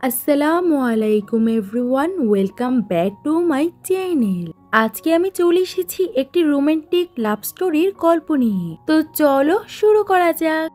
আসসালামু আলাইকুম everyone, welcome back to my channel. আজকে আমি চলে এসেছি একটি রোমান্টিক লাভ স্টোরির গল্প নিয়ে। তো চলো শুরু করা যাক।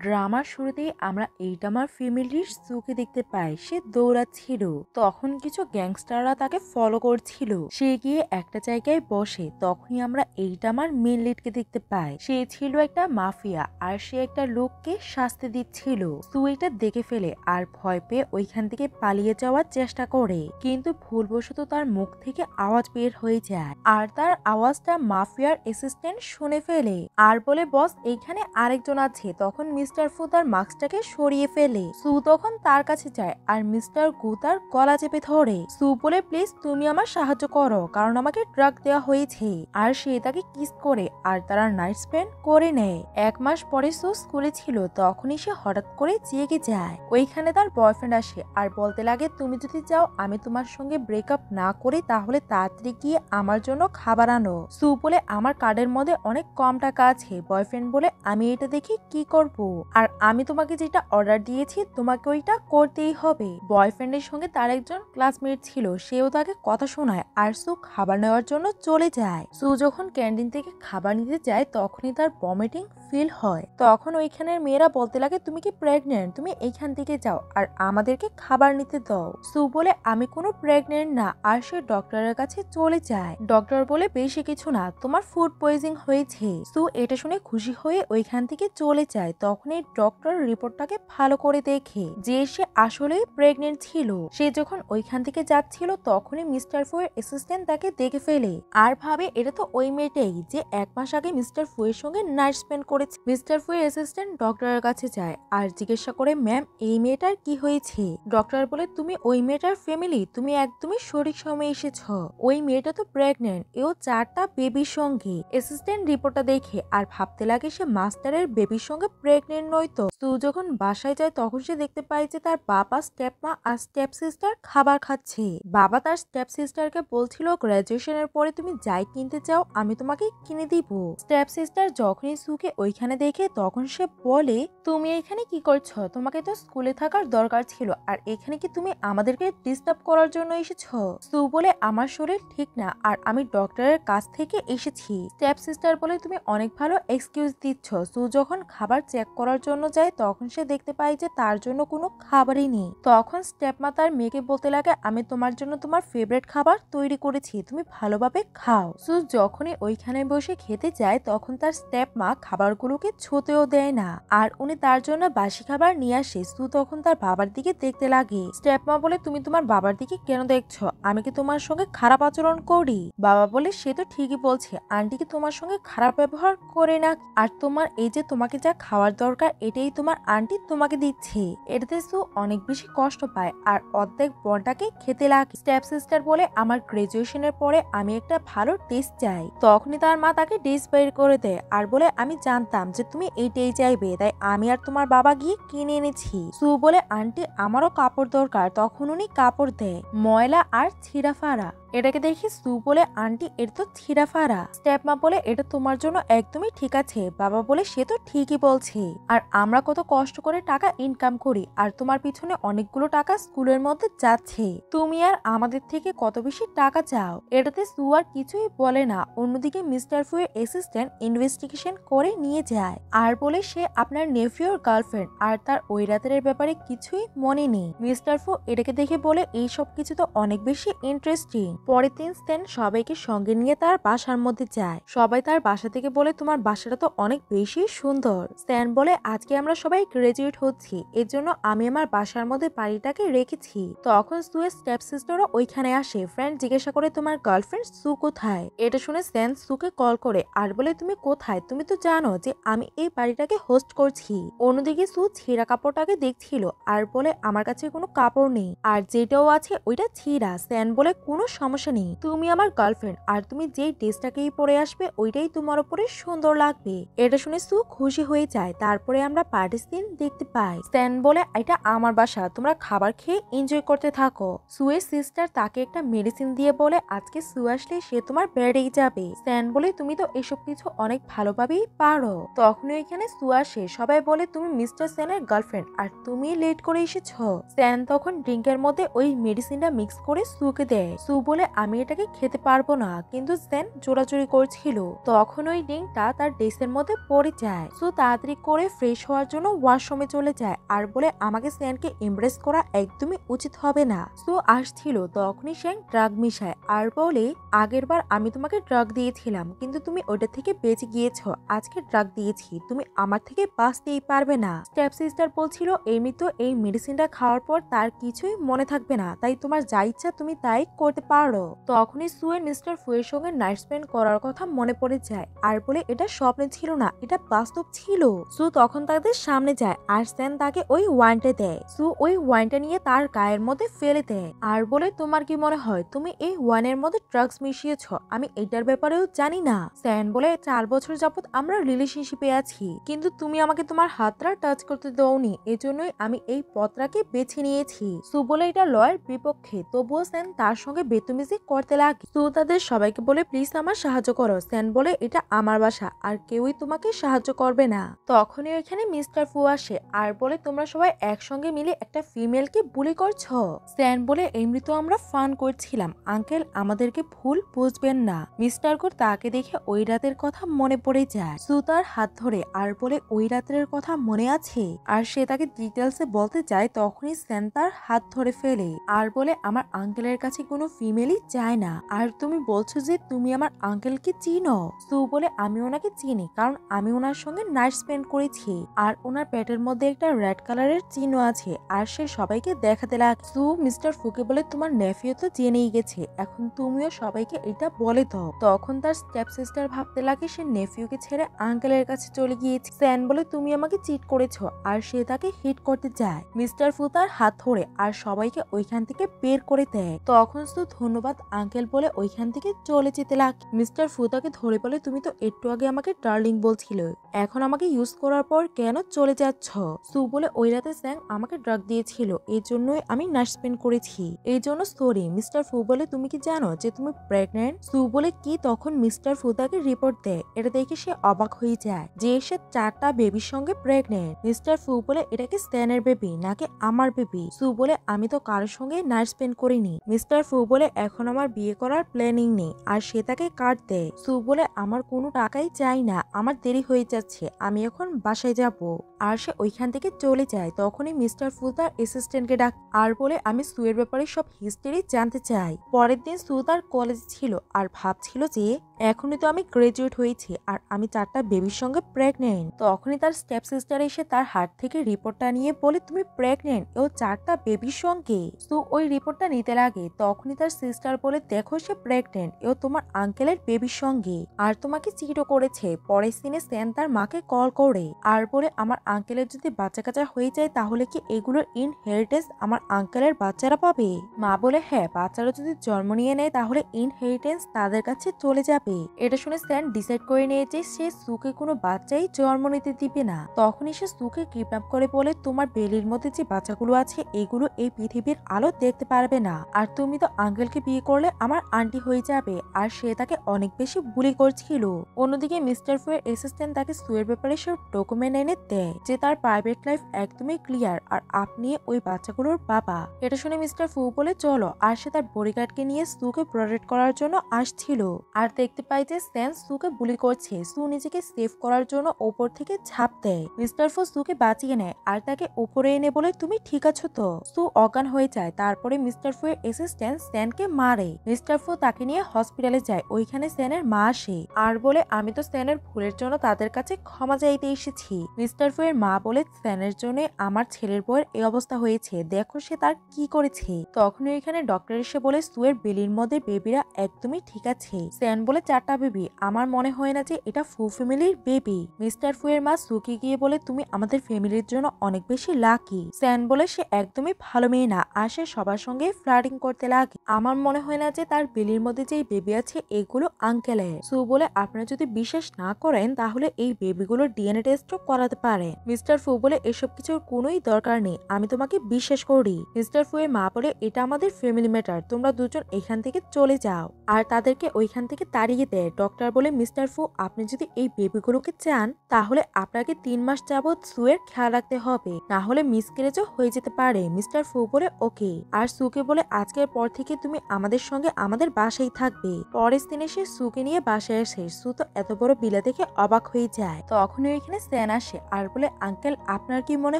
ড্রামার শুরুতেই আমরা এইটামার ফ্যামিলির সুকে দেখতে পাই। সে দৌড়াচ্ছিল, তখন কিছু গ্যাংস্টাররা তাকে ফলো করছিল। সে গিয়ে একটা জায়গায় বসে, তখনই আমরা এইটামার মেন লিডকে দেখতে পাই। সে ছিল একটা মাফিয়া আর সে একটা লোককে শাস্তি দিচ্ছিল। সু এটা দেখে ফেলে আর ভয় পেয়ে ওইখান থেকে পালিয়ে যাওয়ার চেষ্টা করে, কিন্তু ভুলবশত তার মুখ থেকে আওয়াজ বের হয়ে যায় আর তার আওয়াজটা মাফিয়ার অ্যাসিস্ট্যান্ট শুনে ফেলে আর বলে, বস এইখানে আরেকজন আছে। তখন মিস্টার ফু তার মাস্কটাকে সরিয়ে ফেলে। সু তখন তার কাছে যায় আর মিস্টার গু তার গলা চেপে ধরে। সু বলে, প্লিজ তুমি আমার সাহায্য করো, কারণ আমাকে ড্রাগ দেওয়া হয়েছে। আর সে তাকে কিস করে আর তারা নাইট স্পেন্ড করে নেয়। 1 মাস পরে সু স্কুলে ছিল, তখনই সে হঠাৎ করে জেগে যায়। ওইখানে তার বয়ফ্রেন্ড আসে আর বলতে লাগে, তুমি যদি চাও আমি তোমার সঙ্গে ব্রেকআপ না করি, তাহলে তাড়াতাড়ি গিয়ে আমার জন্য খাবার আনো। সু বলে, আমার কার্ডের মধ্যে অনেক কম টাকা আছে। বয়ফ্রেন্ড বলে, আমি এটা দেখি কি করব, আর আমি তোমাকে যেটা অর্ডার দিয়েছি তোমাকে ওইটা করতেই হবে। বয়ফ্রেন্ডের সঙ্গে তার একজন ক্লাসমেট ছিল, সেও তাকে কথা শোনায় আর সু খাবার নেওয়ার জন্য চলে যায়। সু যখন ক্যান্টিন থেকে খাবার নিতে যায়, তখনই তার ভমিটিং ফিল হয়। তখন ওইখানের মেয়েরা বলতে লাগে, তুমি কি প্রেগনেন্ট? তুমি এইখান থেকে যাও আর আমাদেরকে খাবার নিতে দাও। সু বলে, আমি কোনো প্রেগনেন্ট না। আর সে ডক্টরের কাছে চলে যায়। ডক্টর বলে, বেশি কিছু না, তোমার ফুড পয়জিং হয়েছে। সু এটা শুনে খুশি হয়ে ওইখান থেকে চলে যায়। তখন এই ডক্টর রিপোর্টটাকে ভালো করে দেখে যে সে আসলেই প্রেগনেন্ট ছিল। সে যখন ওইখান থেকে যাচ্ছিল, তখনই মিস্টার ফু এর অ্যাসিস্ট্যান্ট তাকে দেখে ফেলে আর ভাবে এটা তো ওই মেয়েটাই যে 1 মাস আগে মিস্টার ফু এর সঙ্গে নাইট স্পেন্ড করেছে। মিস্টার ফু এর অ্যাসিস্ট্যান্ট ডক্টরের কাছে যায় আর জিজ্ঞাসা করে, ম্যাম এই মেয়েটার কি হয়েছে? ডক্টর বলে, তুমি ওই মেয়েটার ফ্যামিলি, তুমি একদমই সঠিক সময় এসেছ। ওই মেয়েটা তো প্রেগনেন্ট, এও 4টা বেবির সঙ্গে। অ্যাসিস্ট্যান্ট রিপোর্টটা দেখে আর ভাবতে লাগে সে মাস্টারের বেবির সঙ্গে প্রেগনেন্ট নয়তো। সু যখন বাসায় যায়, তখন সে দেখতে পায় যে তার বাবা, স্টেপ মা আর স্টেপ সিস্টার খাবার খাচ্ছে। বাবা তার স্টেপ সিস্টারকে বলছিল, গ্রাজুয়েশনের পরে তুমি যাই কিনতে চাও আমি তোমাকে কিনে দিব। স্টেপ সিস্টার যখনই সুকে ওইখানে দেখে, তখন সে বলে, তুমি এখানে কি করছো? তোমাকে তো স্কুলে থাকার দরকার ছিল, আর এখানে কি তুমি আমাদেরকে ডিস্টার্ব করার জন্য এসেছো? সু বলে, আমার শরীর ঠিক না আর আমি ডক্টরের কাছ থেকে এসেছি। স্টেপ সিস্টার বলে, তুমি অনেক ভালো এক্সকিউজ দিচ্ছ। সু যখন খাবার চেক করার জন্য যায়, তখন সে দেখতে পায় যে তার জন্য কোনো খাবারই নেই। তখন স্টেপ মা তার মেয়েকে বলতে লাগে, আমি তোমার জন্য তোমার ফেভারিট খাবার তৈরি করেছি, তুমি ভালোভাবে খাও। সু যখনই ওইখানে বসে খেতে যায়, তখন তার স্টেপ মা খাবারগুলোকে ছুঁতেও দেয় না আর উনি তার জন্য বাসি খাবার নিয়ে আসে। সু তখন তার বাবার দিকে দেখতে লাগে। স্টেপ মা বলে, তুমি তোমার বাবার দিকে কেন দেখছো? আমি কি তোমার সঙ্গে খারাপ আচরণ করি? বাবা বলে, সে তো ঠিকই বলছে, আন্টি কি তোমার সঙ্গে খারাপ ব্যবহার করে না? আর তোমার এই যে তোমাকে যা খাওয়ার দরকার, এটাই তোমার আন্টি তোমাকে দিচ্ছে। এটাতে সু অনেক বেশি কষ্ট পায় আর অর্ধেক বনটাকে খেতে লাগে। স্টেপ সিস্টার বলে, আমার গ্রাজুয়েশনের পরে আমি একটা ভালো টেস্ট চাই। তখনই তার মা তাকে ড্রেস বের করে দেয় আর বলে, আমি জানতাম যে তুমি এইটাই চাইবে, তাই আমি আর তোমার বাবা গিয়ে কিনে এনেছি। সু বলে, আন্টি আমারও কাপড় দরকার। তখন উনি কাপড় দেয়, ময়লা আর ছিঁড়া ফাড়া। এটাকে দেখি সু বলে, আন্টি এটা তো ছিঁড়া ফাড়া। স্টেপ মা বলে, এটা তোমার জন্য একদমই ঠিক আছে। বাবা বলে, সে তো ঠিকই বলছে, আর আমরা কত কষ্ট করে টাকা ইনকাম করি, আর তোমার পিছনে অনেকগুলো টাকা স্কুলের মধ্যে যাচ্ছে, তুমি আর আমাদের থেকে কত বেশি টাকা চাও? এটাতে সু আর কিছুই বলে না। অন্যদিকে মিস্টার ফু এর অ্যাসিস্ট্যান্ট ইনভেস্টিগেশন করে নিয়ে যায় আর বলে, সে আপনার নেফিউর গার্লফ্রেন্ড আর তার ওই রাতের ব্যাপারে কিছুই মনে নেই। মিস্টার ফু এটাকে দেখে বলে, এই সব কিছু তো অনেক বেশি ইন্টারেস্টিং। পরের দিন স্ট্যান সবাইকে সঙ্গে নিয়ে তার বাসার মধ্যে যায়। সবাই তার বাসা থেকে বলে, তোমার বাসাটা তো অনেক বেশি সুন্দর। স্ট্যান বলে, আজকে আমরা সবাই গ্রাজুয়েট হচ্ছি, এর জন্য আমি আমার বাসার মধ্যে বাড়িটাকে রেখেছি। তখন সু এর স্টেপ সিস্টারও ওইখানে আসে। ফ্রেন্ড জিজ্ঞাসা করে, তোমার গার্লফ্রেন্ড সু কোথায়? এটা শুনে স্ট্যান সুকে কল করে আর বলে, তুমি কোথায়? তুমি তো জানো যে আমি এই বাড়িটাকে হোস্ট করছি। অন্যদিকে সু ছিঁড়া কাপড়টাকে দেখছিল আর বলে, আমার কাছে কোনো কাপড় নেই, আর যেটাও আছে ওইটা ছিঁড়া। স্ট্যান বলে, কোনো সমস্যা সমস্যা নেই, তুমি আমার গার্লফ্রেন্ড আর তুমি যেই ড্রেসটাকেই পরে আসবে ওইটাই তোমার উপরে সুন্দর লাগবে। এটা শুনে সু খুশি হয়ে যায়। তারপরে আমরা পার্টি সিন দেখতে পাই। স্ট্যান বলে এটা আমার বাসা, তোমরা খাবার খেয়ে এনজয় করতে থাকো। সুয়ের সিস্টার তাকে একটা মেডিসিন দিয়ে বলে আজকে সু আসলে সে তোমার বেড়েই যাবে। স্ট্যান বলে তুমি তো এসব কিছু অনেক ভালোভাবেই পারো। তখনই এখানে সু আসে। সবাই বলে তুমি মিস্টার স্ট্যানের গার্লফ্রেন্ড আর তুমি লেট করে এসেছো। স্ট্যান তখন ড্রিঙ্কের মধ্যে ওই মেডিসিনটা মিক্স করে সুকে দেয়। সু বলে আমি এটাকে খেতে পারবো না, কিন্তু স্ট্যান জোরাজোরি করছিল। তখন ওই ড্রিঙ্কটা তার ড্রেসের মধ্যে পড়ে যায়। সু তাড়াতাড়ি করে ফ্রেশ হওয়ার জন্য ওয়াশরুমে চলে যায় আর বলে আমাকে স্ট্যানকে ইমপ্রেস করা একদমই উচিত হবে না। সু আসছিল তখনই স্ট্যান ড্রাগ মিশায় আর বলে আগের বার আমি তোমাকে ড্রাগ দিয়েছিলাম কিন্তু তুমি ওটা থেকে বেঁচে গিয়েছো, আজকে ড্রাগ দিয়েছি, তুমি আমার থেকে বাঁচতেই পারবে না। স্টেপ সিস্টার বলছিল এমনি তো এই মেডিসিনটা খাওয়ার পর তার কিছুই মনে থাকবে না, তাই তোমার যা ইচ্ছা তুমি তাই করতে পারো। তখনই সুয়ের মিস্টার ফুয়ের সঙ্গে নাইট স্পেন্ড করার কথা মনে পড়ে যায় আর বলে এটা স্বপ্নে ছিল না, এটা বাস্তব ছিল। সু তখন তাদের সামনে যায় আর স্ট্যান তাকে ওই ওয়াইনটা দেয়। সু ওই ওয়াইনটা নিয়ে তার গায়ের মধ্যে ফেলে দেয় আর বলে তোমার কি মনে হয় তুমি এই ওয়াইনের মধ্যে ড্রাগস মিশিয়েছ? আমি এটার ব্যাপারেও জানি না। স্ট্যান বলে 4 বছর যাবত আমরা রিলেশনশিপে আছি, কিন্তু তুমি আমাকে তোমার হাতটা টাচ করতে দাওনি, এজন্যই আমি এই পথটাকে বেছে নিয়েছি। সু বলে এটা লয়ের বিপক্ষে, তবুও স্ট্যান তার সঙ্গে বেতমিজি করতে লাগে। সু তাদের সবাইকে বলে প্লিজ আমার সাহায্য করো। স্ট্যান বলে এটা আমার বাসা আর কেউই তোমাকে সাহায্য করবে না। তখনই ওইখানে মিস্টার ফু আসে আর বলে তোমরা সবাই একসঙ্গে মিলে একটা ফিমেলকে বুলি করছো। স্ট্যান বলে এমনি তো আমরা ফান করছিলাম, আঙ্কেল আমাদেরকে ভুল বুঝবেন না। মিস্টার কোর তাকে দেখে ওই রাতের কথা মনে পড়ে যায়। সু তার হাত ধরে আর বলে ওই রাতের কথা মনে আছে, আর সে তাকে ডিটেলসে বলতে চায়। তখনই স্ট্যান তার হাত ধরে ফেলে আর বলে আমার আঙ্কেলের কাছে কোনো ফিমেলই যায় না, আর তুমি বলছো যে তুমি আমার আঙ্কেলকে চিনো। সু বলে আমি ওনাকে চিনি, কারণ আমি ওনার সঙ্গে নাইট স্পেন্ড করেছি আর ওনার পেটের মধ্যে একটা রেড কালারের চিহ্ন আছে আর সে সবাইকে দেখাতে লাগে। সু মিস্টার ফুকে বলে তোমার নেফিও তো জেনেই গেছে, এখন তুমিও সবাইকে এটা বলে দাও। তখন তার স্টেপ সিস্টার ভাবতে লাগে সে নেফিউকে ছেড়ে আঙ্কেলের কাছে চলে গিয়েছে। স্যান বলে তুমি আমাকে চিট করেছো আর সে তাকে হিট করতে যায়। মিস্টার ফু তার হাত ধরে আর সবাইকে ওইখান থেকে বের করে দেয়। তখন সু ধন্যবাদ আঙ্কেল বলে ওইখান থেকে চলে যেতে লাগে। মিস্টার ফু তাকে ধরে বলে তুমি তো একটু আগে আমাকে ডার্লিং বলছিলে, এখন আমাকে ইউজ করার পর কেন চলে যাচ্ছ? সু বলে ওই রাতে স্যাং আমাকে ড্রাগ দিয়েছিল, এই জন্যই আমি নাইট স্পেন্ড করেছি, এই জন্য সরি। মিস্টার ফু বলে তুমি কি জানো যে তুমি প্রেগনেন্ট? সু বলে কি? তখন মিস্টার ফু তাকে রিপোর্ট দেয়। এটা দেখে সে অবাক হয়ে যায় যে সে 4টা বেবির সঙ্গে প্রেগনেন্ট। মিস্টার ফু বলে এটা কি স্ট্যানের বেবি নাকি আমার বেবি? সু বলে আমি তো কারোর সঙ্গে নাইট স্পেন্ড করিনি। মিস্টার ফু বলে এখন আমার বিয়ে করার প্ল্যানিং নেই আর সে তাকে কার্ড দেয়। সু বলে আমার কোনো টাকাই চাই না, আমার দেরি হয়ে যাচ্ছে, আমি এখন বাসায় যাব। আর সে ওইখান থেকে চলে যায়। তখনই মিস্টার ফু তার অ্যাসিস্ট্যান্টকে ডাক আর বলে আমি সুয়ের ব্যাপারে সব হিস্ট্রি জানতে চাই। পরের দিন সু তার কলেজ ছিল আর ভাবছিল যে এখনই তো আমি গ্রাজুয়েট হয়েছি আর আমি 4টা বেবির সঙ্গে প্রেগনেন্ট। তখনই তার স্টেপ সিস্টার এসে তার হাত থেকে রিপোর্টটা নিয়ে বলে তুমি প্রেগনেন্ট ও 4টা বেবির সঙ্গে। সো ওই রিপোর্টটা নিতে লাগে। তখনই তার সিস্টার বলে দেখো সে প্রেগনেন্ট ও তোমার আঙ্কেলের বেবির সঙ্গে আর তোমাকে চিটও করেছে। পরের সিনে স্যান তার মাকে কল করে আর বলে আমার আঙ্কেলের যদি বাচ্চা কাচ্চা হয়ে যায় তাহলে কি এগুলোর ইনহেরিটেন্স আমার আঙ্কেলের বাচ্চারা পাবে? মা বলে হ্যাঁ, বাচ্চারা যদি জন্ম নিয়ে নেয় তাহলে ইনহেরিটেন্স তাদের কাছে চলে যাবে। এটা শুনে স্যান ডিসাইড করে নিয়ে যে সে সুকে কোনো বাচ্চাই জন্ম নিতে দিবে না। তখনই সে সুকে কিডন্যাপ করে বলে তোমার বেলির মধ্যে যে বাচ্চাগুলো আছে এগুলো এই পৃথিবীর আলো দেখতে পারবে না, আর তুমি তো আঙ্কেলকে বিয়ে করলে আমার আন্টি হয়ে যাবে। আর সে তাকে অনেক বেশি বুলি করছিল। অন্যদিকে মিস্টার ফুয়ের অ্যাসিস্ট্যান্ট তাকে সুয়ের ব্যাপারে সব ডকুমেন্ট এনে দেয় যে তার প্রাইভেট লাইফ একদমই ক্লিয়ার আর আপনি ওই বাচ্চাগুলোর বাবা। এটা শুনে মিস্টার ফু বলে চলো, আর সে তার বডিগার্ডকে নিয়ে সুকে প্রোটেক্ট করার জন্য আসছিল। আর দেখতে পাই যে স্যান সুকে বুলি করছে। সু নিজেকে সেভ করার জন্য ওপর থেকে ঝাঁপ দেয়। মিস্টার ফু সুকে বাঁচিয়ে নেয় আর তাকে উপরে এনে বলে তুমি ঠিক আছো তো? সু অজ্ঞান হয়ে যায়। তারপরে মিস্টার ফু এর অ্যাসিস্ট্যান্ট স্যানকে মারে। মিস্টার ফু তাকে নিয়ে হসপিটালে যায়। ওইখানে স্যানের মা আসে আর বলে আমি তো স্যানের ভুলের জন্য তাদের কাছে ক্ষমা চাইতে এসেছি। মিস্টার ফু এর মা বলে স্যানের জন্য আমার ছেলের বউয়ের এই অবস্থা হয়েছে, দেখো সে তার কি করেছে। তখন ওইখানে ডক্টর এসে বলে সুয়ের বেলির মধ্যে বেবিরা একদমই ঠিক আছে। স্যান বলে 4টা বেবি, আমার মনে হয় না যে এটা ফু ফ্যামিলির বেবি। মিস্টার ফু এর মা সুকে গিয়ে বলে তুমি আমাদের ফ্যামিলির জন্য অনেক বেশি লাকি। স্যান বলে সে একদমই ভালো মেয়ে না আর সে সবার সঙ্গে ফ্লার্টিং করতে লাগে। আমার মনে হয় না যে তার বেলির মধ্যে যে বেবি আছে এগুলো আঙ্কেলের। সু বলে আপনারা যদি বিশ্বাস না করেন তাহলে এই বেবিগুলোর ডিএনএ টেস্টও করাতে পারে। মিস্টার ফু বলে এসব কিছুর কোনোই দরকার নেই, আমি তোমাকে বিশ্বাস করি। মিস্টার ফু এর মা বলে এটা আমাদের ফ্যামিলি ম্যাটার, তোমরা দুজন এখান থেকে চলে যাও। আর তাদেরকে ওইখান থেকে তাড়িয়ে দেয়। ডক্টর বলে মিস্টার ফু আপনি যদি এই বেবিগুলোকে চান তাহলে আপনাকে 3 মাস যাবৎ সুয়ের খেয়াল রাখতে হবে, না হলে মিসক্যারেজও হয়ে যেতে পারে। মিস্টার ফু বলে ওকে। আর সুকে বলে আজকের পর থেকে তুমি আমাদের সঙ্গে আমাদের বাসায় থাকবে। পরের দিনে সে সুকে নিয়ে বাসায় আসে। সু তো এত বড় বিলা দেখে অবাক হয়ে যায়। তখনই ওইখানে স্যান আসে আর বলে আঙ্কেল আপনার কি মনে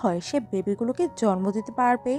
হয় সে বেবিগুলোকে জন্ম দিতে পারবে?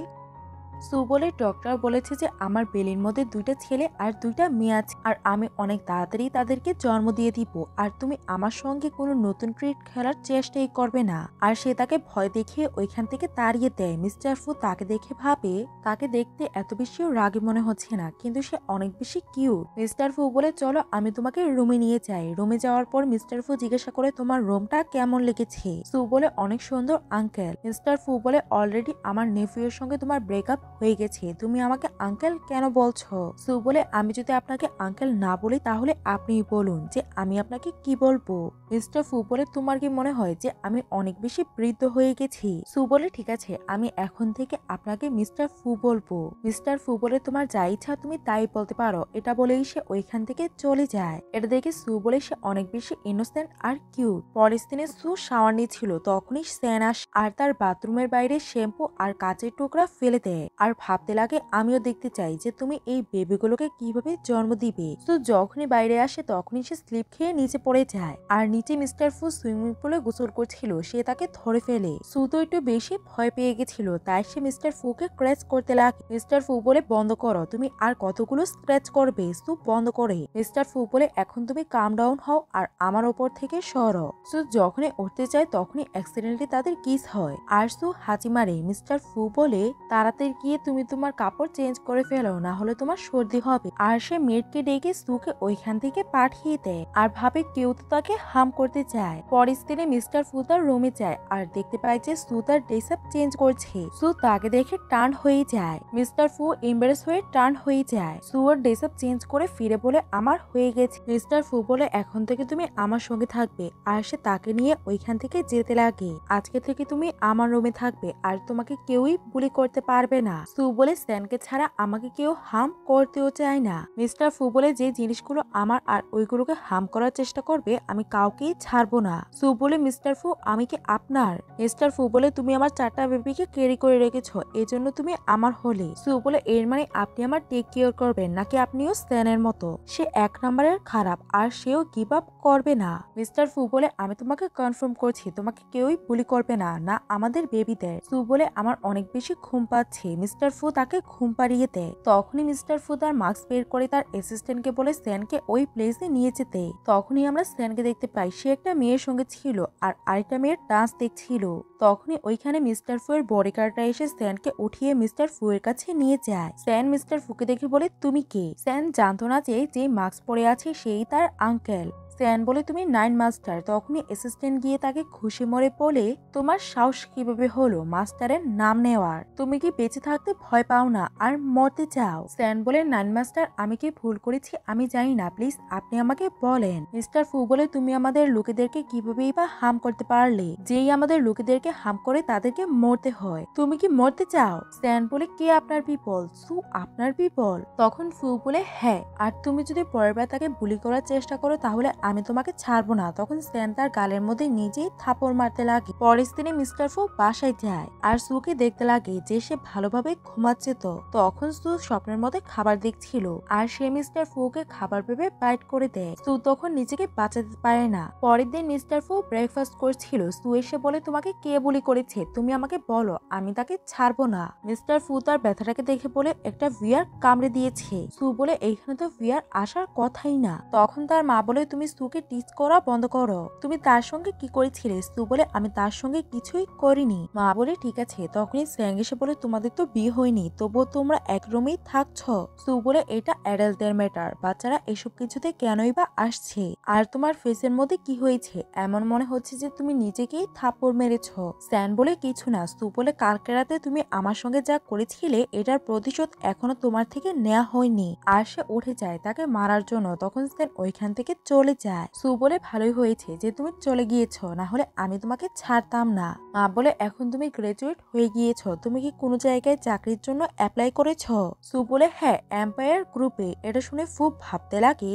সু বলে ডক্টর বলেছে যে আমার বেলির মধ্যে 2টা ছেলে আর 2টা মেয়ে আছে, আর আমি অনেক তাড়াতাড়ি তাদেরকে জন্ম দিয়ে দিব। আর তুমি আমার সঙ্গে কোনো নতুন ট্রিট খেলার চেষ্টাই করবে না। আর সে তাকে ভয় দেখিয়ে ওইখান থেকে তাড়িয়ে দেয়। মিস্টার ফু তাকে দেখে ভাবে তাকে দেখতে এত বেশিও রাগী মনে হচ্ছে না, কিন্তু সে অনেক বেশি কিউট। মিস্টার ফু বলে চলো আমি তোমাকে রুমে নিয়ে যাই। রুমে যাওয়ার পর মিস্টার ফু জিজ্ঞাসা করে তোমার রুমটা কেমন লেগেছে? সু বলে অনেক সুন্দর আঙ্কেল। মিস্টার ফু বলে অলরেডি আমার নেফিউর সঙ্গে তোমার ব্রেকআপ হয়ে গেছে, তুমি আমাকে আঙ্কেল কেন বলছো? সু বলে আমি যদি আপনাকে আঙ্কেল না বলি তাহলে আপনিই বলুন যে আমি আপনাকে কি বলবো। মিস্টার ফু বলে তোমার কি মনে হয় যে আমি অনেক বেশি বৃদ্ধ হয়ে গেছি? সু বলে ঠিক আছে আমি এখন থেকে আপনাকে মিস্টার ফু বলবো। মিস্টার ফু বলে তোমার যা ইচ্ছা তুমি তাই বলতে পারো। এটা বলেই সে ওইখান থেকে চলে যায়। এটা দেখে সু বলে সে অনেক বেশি ইনোসেন্ট আর কিউট। পরের দিনে সু শাওয়ার নিচ্ছিল, তখনই স্যান আসে আর তার বাথরুমের বাইরে শ্যাম্পু আর কাঁচের টুকরা ফেলে দেয় আর ভাবতে লাগে আমিও দেখতে চাই যে তুমি এই বেবিগুলোকে কিভাবে জন্ম দিবে। তো যখনই বাইরে আসে তখনই সে স্লিপ খেয়ে নিচে পড়ে যায়। আর নিচে মিস্টার ফু সুইমিং পুলে গোসল করছিল, সে তাকে ধরে ফেলে। সু তো একটু বেশি ভয় পেয়ে গেছিল, তাই সে মিস্টার ফুকে ক্র্যাচ করতে লাগে। মিস্টার ফু বলে বন্ধ করো, তুমি আর কতগুলো স্ক্র্যাচ করবে? সু বন্ধ করে। মিস্টার ফু বলে এখন তুমি কাম ডাউন হও আর আমার ওপর থেকে সরো। সু যখনই উঠতে চায় তখনই অ্যাক্সিডেন্টলি তাদের কিস হয় আর সু হাঁচি মারে। মিস্টার ফু বলে তাড়াতাড়ি গিয়ে তুমি তোমার কাপড় চেঞ্জ করে ফেলো, না হলে তোমার সর্দি হবে। আর সে মেয়েটকে ডেকে সুকে ওইখান থেকে পাঠিয়ে দেয় আর ভাবে কেউ তো তাকে হার্ম করতে চায়। পরের দিনে মিস্টার ফু তার রুমে যায় আর দেখতে পায় যে সু তার ড্রেস আপ চেঞ্জ করছে। সু তাকে দেখে টার্ন হয়ে যায়। মিস্টার ফু এম্বারেস হয়ে টার্ন হয়ে যায়। সু ওর ড্রেস আপ চেঞ্জ করে ফিরে বলে আমার হয়ে গেছে। মিস্টার ফু বলে এখন থেকে তুমি আমার সঙ্গে থাকবে। আর সে তাকে নিয়ে ওইখান থেকে যেতে লাগে। আজকে থেকে তুমি আমার রুমে থাকবে আর তোমাকে কেউই বুলি করতে পারবে না। সু বলে স্যানকে ছাড়া আমাকে কেউ হার্ম করতেও চায় না। মিস্টার ফু বলে যে জিনিসগুলো আমার আর ওইগুলোকে হার্ম করার চেষ্টা করবে আমি কাউকেই ছাড়বো না। সু বলে মিস্টার ফু আমি কি আপনার? মিস্টার ফু বলে তুমি আমার 4টা বেবিকে ক্যারি করে রেখেছো, এজন্য তুমি আমার হলে। সু বলে এর মানে আপনি আমার টেক কেয়ার করবেন নাকি আপনিও স্যানের মতো? সে 1 নম্বরের খারাপ আর সেও গিভ আপ করবে না। মিস্টার ফু বলে আমি তোমাকে কনফার্ম করছি তোমাকে কেউই বুলি করবে না, না আমাদের বেবিদের। সু বলে আমার অনেক বেশি ঘুম পাচ্ছে। মিস্টার ফু তাকে ঘুম পাড়িয়ে দেয়। তখনই মিস্টার ফু তার মাস্ক বের করে তার অ্যাসিস্ট্যান্টকে বলে স্যানকে ওই প্লেসে নিয়ে যেতে। তখনই আমরা স্যানকে দেখতে পাই সে একটা মেয়ের সঙ্গে ছিল আর আরেকটা মেয়ের ডান্স দেখছিল। তখনই ওইখানে মিস্টার ফু এর বডিগার্ডরা এসে স্যানকে উঠিয়ে মিস্টার ফু এর কাছে নিয়ে যায়। স্যান মিস্টার ফুকে দেখে বলে তুমি কে? স্যান জানতো না যে মাস্ক পরে আছে সেই তার আঙ্কেল। স্যান বলে তুমি 9 মাস্টার। তখনই অ্যাসিস্ট্যান্ট গিয়ে তাকে খুশি মরে বলে তোমার সাহস কিভাবে হলো মাস্টারের নাম নেওয়ার? তুমি কি বেঁচে থাকতে ভয় পাও না আর মরতে চাও? স্যান বলে 9 মাস্টার আমি কি ভুল করেছি আমি জানি না, প্লিজ আপনি আমাকে বলেন। মিস্টার ফু বলে তুমি আমাদের লোকেদেরকে কিভাবেই বা হার্ম করতে পারলে? যেই আমাদের লোকেদেরকে হার্ম করে তাদেরকে মরতে হয়, তুমি কি মরতে চাও? স্যান বলে কে আপনার পিপল? সু আপনার পিপল? তখন ফু বলে হ্যাঁ, আর তুমি যদি পরের বার তাকে বুলি করার চেষ্টা করো তাহলে আমি তোমাকে ছাড়বো না। তখন স্যান তার গালের মধ্যে নিজেই থাপড় মারতে লাগে। পরের দিনে মিস্টার ফু বাসায় যায় আর সুকে দেখতে লাগে যে সে ভালোভাবে ঘুমাচ্ছে। তখন সু স্বপ্নের মধ্যে খাবার দেখছিল আর সে মিস্টার ফুকে খাবার ভেবে বাইট করে দেয়। সু তখন নিজেকে বাঁচাতে পারে না। পরের দিন মিস্টার ফু ব্রেকফাস্ট করছিল। সু এসে বলে তোমাকে কে বুলি করেছে তুমি আমাকে বলো, আমি তাকে ছাড়বো না। মিস্টার ফু তার ব্যথাটাকে দেখে বলে একটা ভিয়ার কামড়ে দিয়েছে। সু বলে এইখানে তো ভিয়ার আসার কথাই না। তখন তার মা বলে তুমি সুকে টিচ করা বন্ধ করো, তুমি তার সঙ্গে কি করেছিলে? সু বলে আমি তার সঙ্গে কিছুই করিনি। মা বলে ঠিক আছে। তখনই স্যাং এসে বলে তোমাদের তো বিয়ে হয়নি, তবুও তোমরা এক রুমেই থাকছ। সু বলে এটা অ্যাডাল্টদের ম্যাটার, বাচ্চারা এসব কিছুতে কেনই বা আসছে। আর তোমার ফেসের মধ্যে কি হয়েছে? এমন মনে হচ্ছে যে তুমি নিজেকেই থাপ্পড় মেরেছ। স্যান বলে কিছু না। সু বলে কালকে রাতে তুমি আমার সঙ্গে যা করেছিলে এটার প্রতিশোধ এখনো তোমার থেকে নেওয়া হয়নি। আর সে উঠে যায় তাকে মারার জন্য, তখন স্যান ওইখান থেকে চলে যায়। সু বলে ভালোই হয়েছে যে তুমি চলে গিয়েছ, না হলে আমি তোমাকে ছাড়তাম না। মা বলে এখন তুমি গ্রাজুয়েট হয়ে গিয়েছ, তুমি কি কোনো জায়গায় চাকরির জন্য অ্যাপ্লাই করেছ? সু বলে হ্যাঁ, এম্পায়ার গ্রুপে। এটা শুনে খুব ভাবতে লাগে,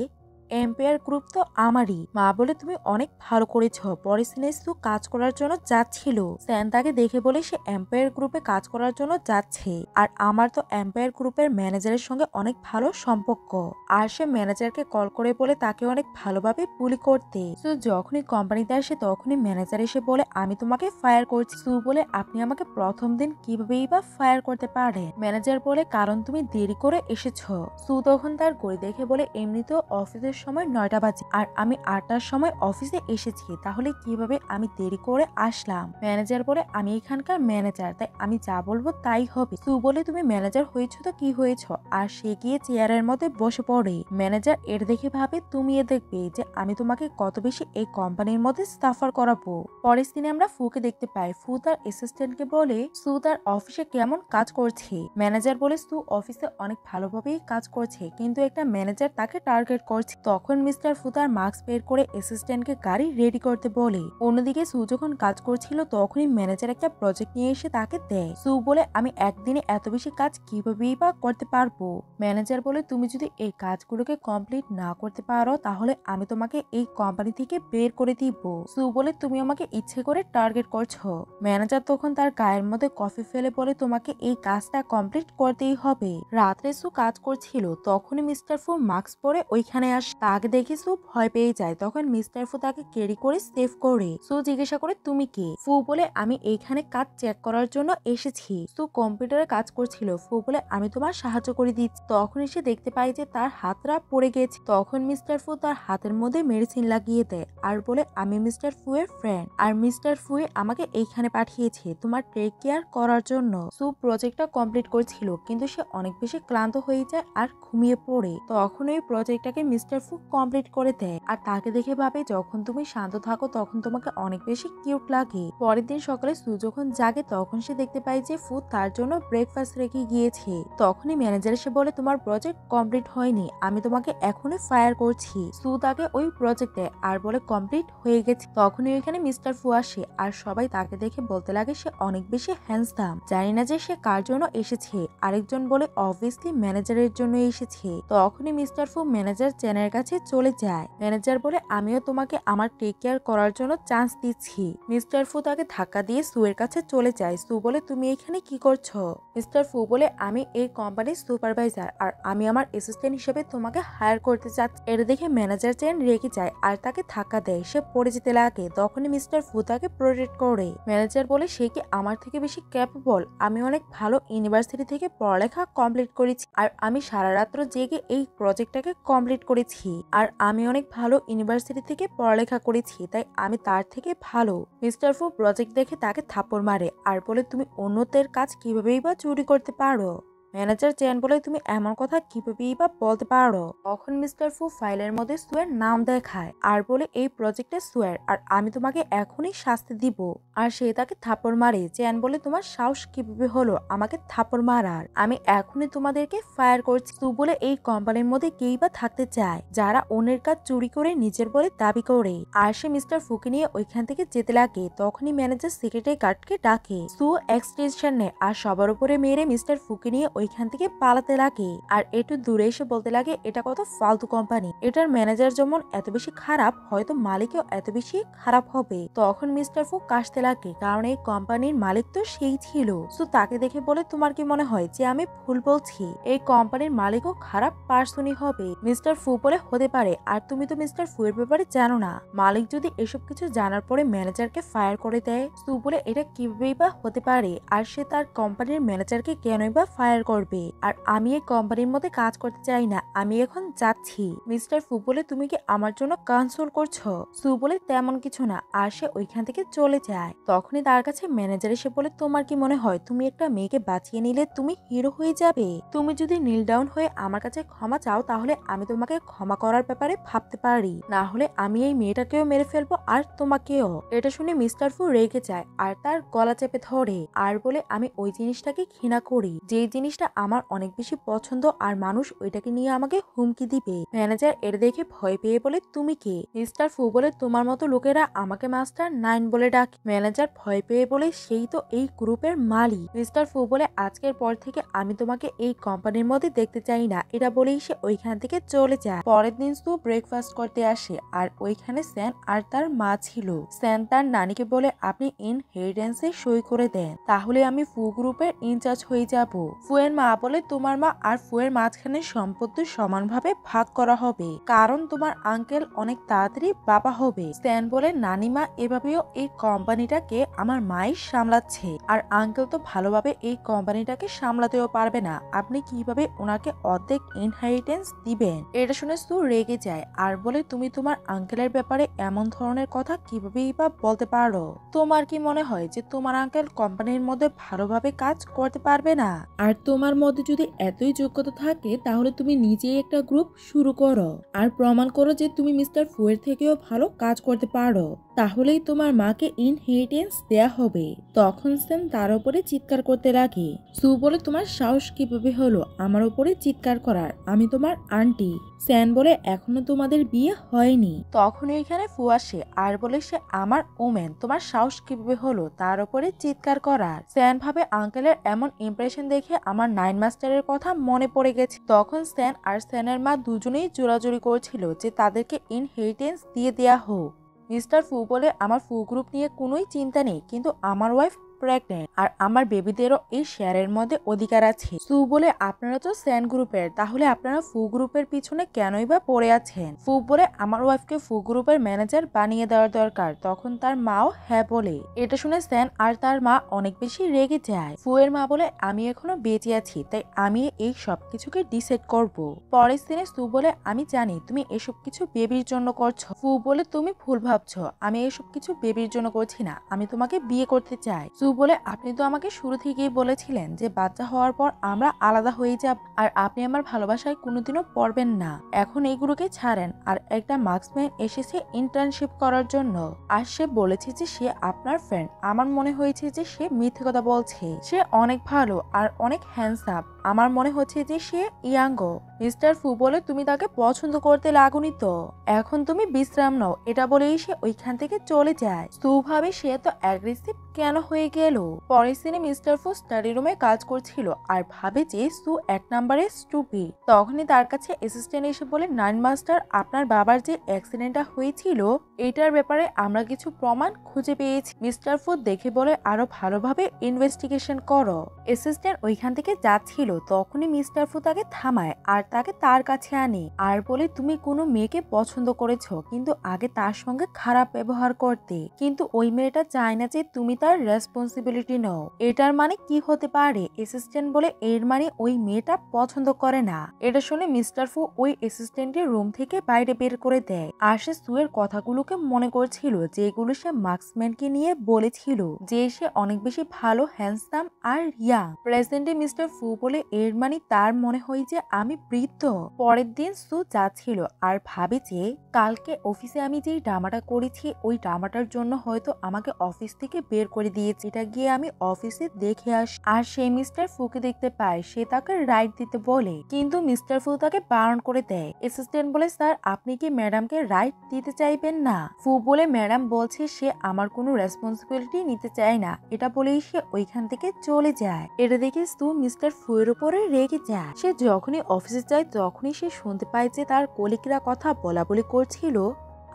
এম্পায়ার গ্রুপ তো আমারই। মা বলে তুমি অনেক ভালো করেছ। পরে সিনে সু কাজ করার জন্য যাচ্ছিল। স্যান তাকে দেখে বলে সে এম্পায়ার গ্রুপে কাজ করার জন্য যাচ্ছে, আর আমার তো এম্পায়ার গ্রুপের ম্যানেজারের সঙ্গে অনেক ভালো সম্পর্ক। আর সে ম্যানেজারকে কল করে বলে তাকে অনেক ভালোভাবে বুলি করতে। সু যখনই কোম্পানিতে আসে তখনই ম্যানেজার এসে বলে আমি তোমাকে ফায়ার করছি। সু বলে আপনি আমাকে প্রথম দিন কিভাবেই বা ফায়ার করতে পারেন? ম্যানেজার বলে কারণ তুমি দেরি করে এসেছ। সু তখন তার ঘড়ি দেখে বলে এমনিতেও অফিসের সময় 9টা বাজে আর আমি 8টার সময় অফিসে এসেছি, তাহলে কিভাবে আমি দেরি করে আসলাম? ম্যানেজার বলে আমি এখানকার ম্যানেজার, তাই আমি যা বলবো তাই হবে। সু বলে তুমি ম্যানেজার হয়েছো তো কি হয়েছ? আর সে গিয়ে চেয়ারের মধ্যে বসে পড়ে। ম্যানেজার এর দেখে ভাবে তুমি এ দেখবে যে আমি তোমাকে কত বেশি এই কোম্পানির মধ্যে সাফার করাবো। পরের দিনে আমরা ফুকে দেখতে পাই। ফু তার অ্যাসিস্ট্যান্টকে বলে সু তার অফিসে কেমন কাজ করছে। ম্যানেজার বলে সু অফিসে অনেক ভালোভাবেই কাজ করছে, কিন্তু একটা ম্যানেজার তাকে টার্গেট করছে। তখন মিস্টার ফু তার মাস্ক বের করে অ্যাসিস্ট্যান্টকে গাড়ি রেডি করতে বলে। অন্যদিকে সু যখন কাজ করছিল তখনই ম্যানেজার একটা প্রজেক্ট নিয়ে এসে তাকে দেয়। সু বলে আমি একদিনে এত বেশি কাজ কিভাবেই বা করতে পারবো? ম্যানেজার বলে তুমি যদি এই কাজগুলোকে কমপ্লিট না করতে পারো তাহলে আমি তোমাকে এই কোম্পানি থেকে বের করে দিব। সু বলে তুমি আমাকে ইচ্ছে করে টার্গেট করছো। ম্যানেজার তখন তার গায়ের মধ্যে কফি ফেলে বলে তোমাকে এই কাজটা কমপ্লিট করতেই হবে। রাত্রে সু কাজ করছিল তখনই মিস্টার ফু মাস্ক পরে ওইখানে আসে। তাকে দেখে সু ভয় পেয়ে যায়। তখন মিস্টার ফু তাকে ক্যারি করে সেভ করে। সু জিজ্ঞাসা করে তুমি কে? ফু বলে আমি এইখানে কাজ চেক করার জন্য এসেছি। সু কম্পিউটারে কাজ করছিল। ফু বলে আমি তোমার সাহায্য করে দিচ্ছি। তখন এসে দেখতে পাই যে তার হাতটা পড়ে গেছে। তখন মিস্টার ফু তার হাতের মধ্যে মেডিসিন লাগিয়ে দেয় আর বলে আমি মিস্টার ফু এর ফ্রেন্ড, আর মিস্টার ফু আমাকে এইখানে পাঠিয়েছে তোমার টেক কেয়ার করার জন্য। সু প্রজেক্টটা কমপ্লিট করছিল কিন্তু সে অনেক বেশি ক্লান্ত হয়ে যায় আর ঘুমিয়ে পড়ে। তখন ওই প্রজেক্টটাকে মিস্টার ফু কমপ্লিট করে দেয় আর তাকে দেখে ভাবে যখন তুমি শান্ত থাকো তখন তোমাকে অনেক বেশি কিউট লাগে। পরের দিন সকালে সু যখন জাগে তখন সে দেখতে পায় যে ফু তার জন্য ব্রেকফাস্ট রেখে গিয়েছে। তখনই ম্যানেজার এসে বলে তোমার প্রজেক্ট কমপ্লিট হয়নি, আমি তোমাকে এখনই ফায়ার করছি। সু তাকে ওই প্রজেক্ট দেয় আর বলে কমপ্লিট হয়ে গেছে। তখনই ওইখানে মিস্টার ফু আসে আর সবাই তাকে দেখে বলতে লাগে সে অনেক বেশি হ্যান্ডসাম। জানি না যে সে কার জন্য এসেছে। আরেকজন বলে অবভিয়াসলি ম্যানেজারের জন্য এসেছে। তখনই মিস্টার ফু ম্যানেজার চেনের কাছে চলে যায়। ম্যানেজার বলে আমিও তোমাকে আমার টেক কেয়ার করার জন্য চান্স দিচ্ছি। মিস্টার ফু তাকে ধাক্কা দিয়ে সু এর কাছে চলে যায়। সু বলে তুমি এখানে কি করছো? মিস্টার ফু বলে আমি এই কোম্পানির সুপারভাইজার আর আমি আমার অ্যাসিস্ট্যান্ট হিসেবে তোমাকে হায়ার করতে চাচ্ছি। এটা দেখে ম্যানেজার চেন রেগে যায় আর তাকে ধাক্কা দেয়। সে পড়ে যেতে লাগে। তখনই মিস্টার ফু তাকে প্রোটেক্ট করে। ম্যানেজার বলে সে কি আমার থেকে বেশি ক্যাপেবল? আমি অনেক ভালো ইউনিভার্সিটি থেকে পড়ালেখা কমপ্লিট করেছি আর আমি সারা রাত্র জেগে এই প্রজেক্টটাকে কমপ্লিট করেছি, আর আমি অনেক ভালো ইউনিভার্সিটি থেকে পড়ালেখা করেছি, তাই আমি তার থেকে ভালো। মিস্টার ফু প্রজেক্ট দেখে তাকে থাপ্পড় মারে আর বলে তুমি অন্যদের কাজ কিভাবেই বা চুরি করতে পারো? ম্যানেজার চেন বলে তুমি এমন কথা কিভাবেই বা বলতে পারো? তখন মিস্টার ফু ফাইলের মধ্যে সুয়ের নাম দেখায় আর বলে এই প্রজেক্টে সুয়ের, আর আমি তোমাকে এখনই শাস্তি দিব। আর সে তাকে থাপ্পড় মারে। চেন বলে তোমার সাহস কিভাবে হলো আমাকে থাপ্পড় মারার? আমি এখনই তোমাদেরকে ফায়ার করছি। সু বলে এই কোম্পানির মধ্যে কেই বা থাকতে চায় যারা অন্যের কাজ চুরি করে নিজের বলে দাবি করে। আর সে মিস্টার ফুকে নিয়ে ওইখান থেকে যেতে লাগে। তখনই ম্যানেজার সিকিউরিটি গার্ডকে ডাকে। সু এক্সটেনশন নেয় আর সবার উপরে মেরে মিস্টার ফুকে নিয়ে ওইখান থেকে পালাতে লাগে। আর একটু দূরে এসে বলতে লাগে এটা কত ফালতু কোম্পানি, এটার ম্যানেজার যেমন এত বেশি খারাপ হয়তো মালিকও এত বেশি খারাপ হবে। তখন মিস্টার ফু কাশতে লাগে কারণ এই কোম্পানির মালিক তো সেই ছিল। সো তাকে দেখে বলে তোমার কি মনে হয় যে আমি ভুল বলছি? এই কোম্পানির মালিকও খারাপ পার্সনই হবে। মিস্টার ফু বলে হতে পারে, আর তুমি তো মিস্টার ফু এর ব্যাপারে জানো না। মালিক যদি এসব কিছু জানার পরে ম্যানেজারকে ফায়ার করে দেয়। সু বলে এটা কিভাবেই বা হতে পারে, আর সে তার কোম্পানির ম্যানেজারকে কেনই বা ফায়ার করে? করবে, আর আমি এই কোম্পানির মধ্যে কাজ করতে চাই না, আমি এখন যাচ্ছি। মিস্টার ফু বলে তুমি কি আমার জন্য কনসোল করছো? সু বলে তেমন কিছু না, আর সে ওইখান থেকে চলে যায়। তখনই তার কাছে ম্যানেজার এসে বলে তোমার কি মনে হয় তুমি একটা মেয়েকে বাঁচিয়ে নিলে তুমি হিরো হয়ে যাবে? তুমি যদি নীল ডাউন হয়ে আমার কাছে ক্ষমা চাও তাহলে আমি তোমাকে ক্ষমা করার ব্যাপারে ভাবতে পারি, না হলে আমি এই মেয়েটাকেও মেরে ফেলবো আর তোমাকেও। এটা শুনে মিস্টার ফু রেগে যায় আর তার গলা চেপে ধরে আর বলে আমি ওই জিনিসটাকে ঘৃণা করি, যে জিনিসটা আমার অনেক বেশি পছন্দ, আর মানুষ ওইটাকে নিয়ে আমাকে হুমকি দিবে। ম্যানেজার এটা দেখে ভয় পেয়ে বলে তুমি কে? মিস্টার ফু বলে তোমার মতো লোকেরা আমাকে মাস্টার 9 বলে ডাকে। ম্যানেজার ভয় পেয়ে বলে সেই তো এই গ্রুপের মালিক। মিস্টার ফু বলে আজকের পর থেকে আমি তোমাকে এই কোম্পানির মধ্যে দেখতে চাই না। এটা বলেই সে ওইখান থেকে চলে যায়। পরের দিন সু ব্রেকফাস্ট করতে আসে আর ওইখানে স্যান আর তার মা ছিল। স্যান তার নানিকে বলে আপনি ইনহেরিটেন্সে সই করে দেন, তাহলে আমি ফু গ্রুপের ইনচার্জ হয়ে যাব। ফুয়ের মা বলে তোমার মা আর ফুয়ের মাঝখানে সম্পত্তি সমানভাবে ভাগ করা হবে, কারণ তোমার আঙ্কেল অনেক তাড়াতাড়ি বাবা হবে। স্যান বলে নানিমা এভাবেও এই কোম্পানিটাকে আমার মাই সামলাচ্ছে, আর আঙ্কেল তো ভালোভাবে এই কোম্পানিটাকে সামলাতেও পারবে না, আপনি কিভাবে ওনাকে অর্ধেক ইনহেরিটেন্স দিবেন? এটা শুনে সু রেগে যায় আর বলে তুমি তোমার আঙ্কেলের ব্যাপারে এমন ধরনের কথা কিভাবেই বা বলতে পারো? তোমার কি মনে হয় যে তোমার আঙ্কেল কোম্পানির মধ্যে ভালোভাবে কাজ করতে পারবে না? আর তোমার মধ্যে যদি এতই যোগ্যতা থাকে তাহলে তুমি নিজেই একটা গ্রুপ শুরু করো আর প্রমাণ করো যে তুমি মিস্টার ফুয়ের থেকেও ভালো কাজ করতে পারো, তাহলেই তোমার মাকে ইনহেরিটেন্স দেয়া হবে। তখন স্যাম তার উপরে চিৎকার করতে লাগে। সু বলে তোমার সাহস কিভাবে হলো আমার উপরে চিৎকার করার? আমি তোমার আন্টি। স্যান বলে এখনো তোমাদের বিয়ে হয়নি। তখন ওইখানে ফু আসে আর বলে সে আমার ওমেন, তোমার সাহস কিভাবে হলো তার উপরে চিৎকার করার? স্যান ভাবে আঙ্কেলের এমন ইমপ্রেশন দেখে আমার 9 মাস্টারের কথা মনে পড়ে গেছে। তখন স্যান আর স্যানের মা দুজনেই জোরাজুরি করছিল যে তাদেরকে ইনহেরিটেন্স দিয়ে দেয়া হোক। মিস্টার ফু বলে আমার ফু গ্রুপ নিয়ে কোনোই চিন্তা নেই, কিন্তু আমার ওয়াইফ প্রেগনেন্ট আর আমার বেবিদেরও এই শেয়ারের মধ্যে অধিকার আছে। সু বলে আপনারা তো স্যান গ্রুপের, তাহলে আপনারা ফু গ্রুপের পিছনে কেনই বা পড়ে আছেন? ফু বলে আমার ওয়াইফকে ফু গ্রুপের ম্যানেজার বানিয়ে দেওয়ার দরকার। তখন তার মাও হ্যাঁ বলে। এটা শুনে স্যান আর তার মা অনেক বেশি রেগে যায়। ফু এর মা বলে আমি এখনো বেঁচে আছি, তাই আমি এই সবকিছুকে ডিসাইড করব। পরের দিনে সু বলে আমি জানি তুমি এসব কিছু বেবির জন্য করছো। ফু বলে তুমি ভুল ভাবছো, আমি এসব কিছু বেবির জন্য করছি না, আমি তোমাকে বিয়ে করতে চাই। সু বলে আপনি তো আমাকে শুরু থেকেই বলেছিলেন যে বাচ্চা হওয়ার পর আমরা আলাদা হয়ে যাব, আর আপনি আমার ভালোবাসায় কোনোদিনও পড়বেন না। এখন এইগুলোকে ছাড়েন। আর একটা মার্কসম্যান এসেছে ইন্টার্নশিপ করার জন্য, আর সে বলেছে যে সে আপনার ফ্রেন্ড। আমার মনে হয়েছে যে সে মিথ্যে কথা বলছে। সে অনেক ভালো আর অনেক হ্যান্ডসাম, আমার মনে হচ্ছে যে সে ইয়াঙ্গো। মিস্টার ফু বলে তুমি তাকে পছন্দ করতে লাগুনি তো, এখন তুমি বিশ্রাম নাও। এটা বলেই সে ওইখান থেকে চলে যায়। সু ভাবে সে তো অ্যাগ্রেসিভ কেন হয়ে গেল। পরের দিনে মিস্টার ফু স্টাডি রুমে কাজ করছিল আর ভাবে যে সু 1 নম্বরে স্টুপিড। তখনই তার কাছে অ্যাসিস্ট্যান্ট এসে বলে 9 মাস্টার আপনার বাবার যে অ্যাক্সিডেন্টটা হয়েছিল এটার ব্যাপারে আমরা কিছু প্রমাণ খুঁজে পেয়েছি। মিস্টার ফু দেখে বলে আরো ভালোভাবে ইনভেস্টিগেশন করো। অ্যাসিস্ট্যান্ট ওইখান থেকে যাচ্ছিল, তখনই মিস্টার ফু তাকে থামায় আর তাকে তার কাছে আনে আর বলে তুমি কোনো মেয়েকে পছন্দ করেছো, কিন্তু আগে তার সঙ্গে খারাপ ব্যবহার করতে, কিন্তু ওই মেয়েটা চায় না যে তুমি তার রেসপন্সিবিলিটি নাও। এটার মানে কি হতে পারে? অ্যাসিস্ট্যান্ট বলে এর মানে ওই মেয়েটা পছন্দ করে না। এটা শুনে মিস্টার ফু ওই অ্যাসিস্ট্যান্টের রুম থেকে বাইরে বের করে দেয়। আর সে সুয়ের কথাগুলোকে মনে করছিল যেগুলো সে মার্কসম্যানকে নিয়ে বলেছিল, যে সে অনেক বেশি ভালো, হ্যান্ডসাম আর ইয়াং। প্রেজেন্টে মিস্টার ফু বলে এর মানে তার মনে হয় যে আমি বৃদ্ধ। পরের দিন সু যাচ্ছিল আর ভাবে যে কালকে অফিসে আমি যেই ড্রামাটা করেছি ওই ড্রামাটার জন্য হয়তো আমাকে অফিস থেকে বের করে দিয়েছে, এটা গিয়ে আমি অফিসে দেখে আসি। আর সে মিস্টার ফুকে দেখতে পায়, সে তাকে রাইট দিতে বলে, কিন্তু মিস্টার ফু তাকে বারণ করে দেয়। অ্যাসিস্ট্যান্ট বলে স্যার আপনি কি ম্যাডামকে রাইট দিতে চাইবেন না? ফু বলে ম্যাডাম বলছে সে আমার কোনো রেসপন্সিবিলিটি নিতে চায় না। এটা বলেই সে ওইখান থেকে চলে যায়। এটা দেখে সু মিস্টার ফুয়ের উপরে রেগে যায়। সে যখনই অফিসে যায় তখনই সে শুনতে পায় যে তার কলিগরা কথা বলা বলি করছিল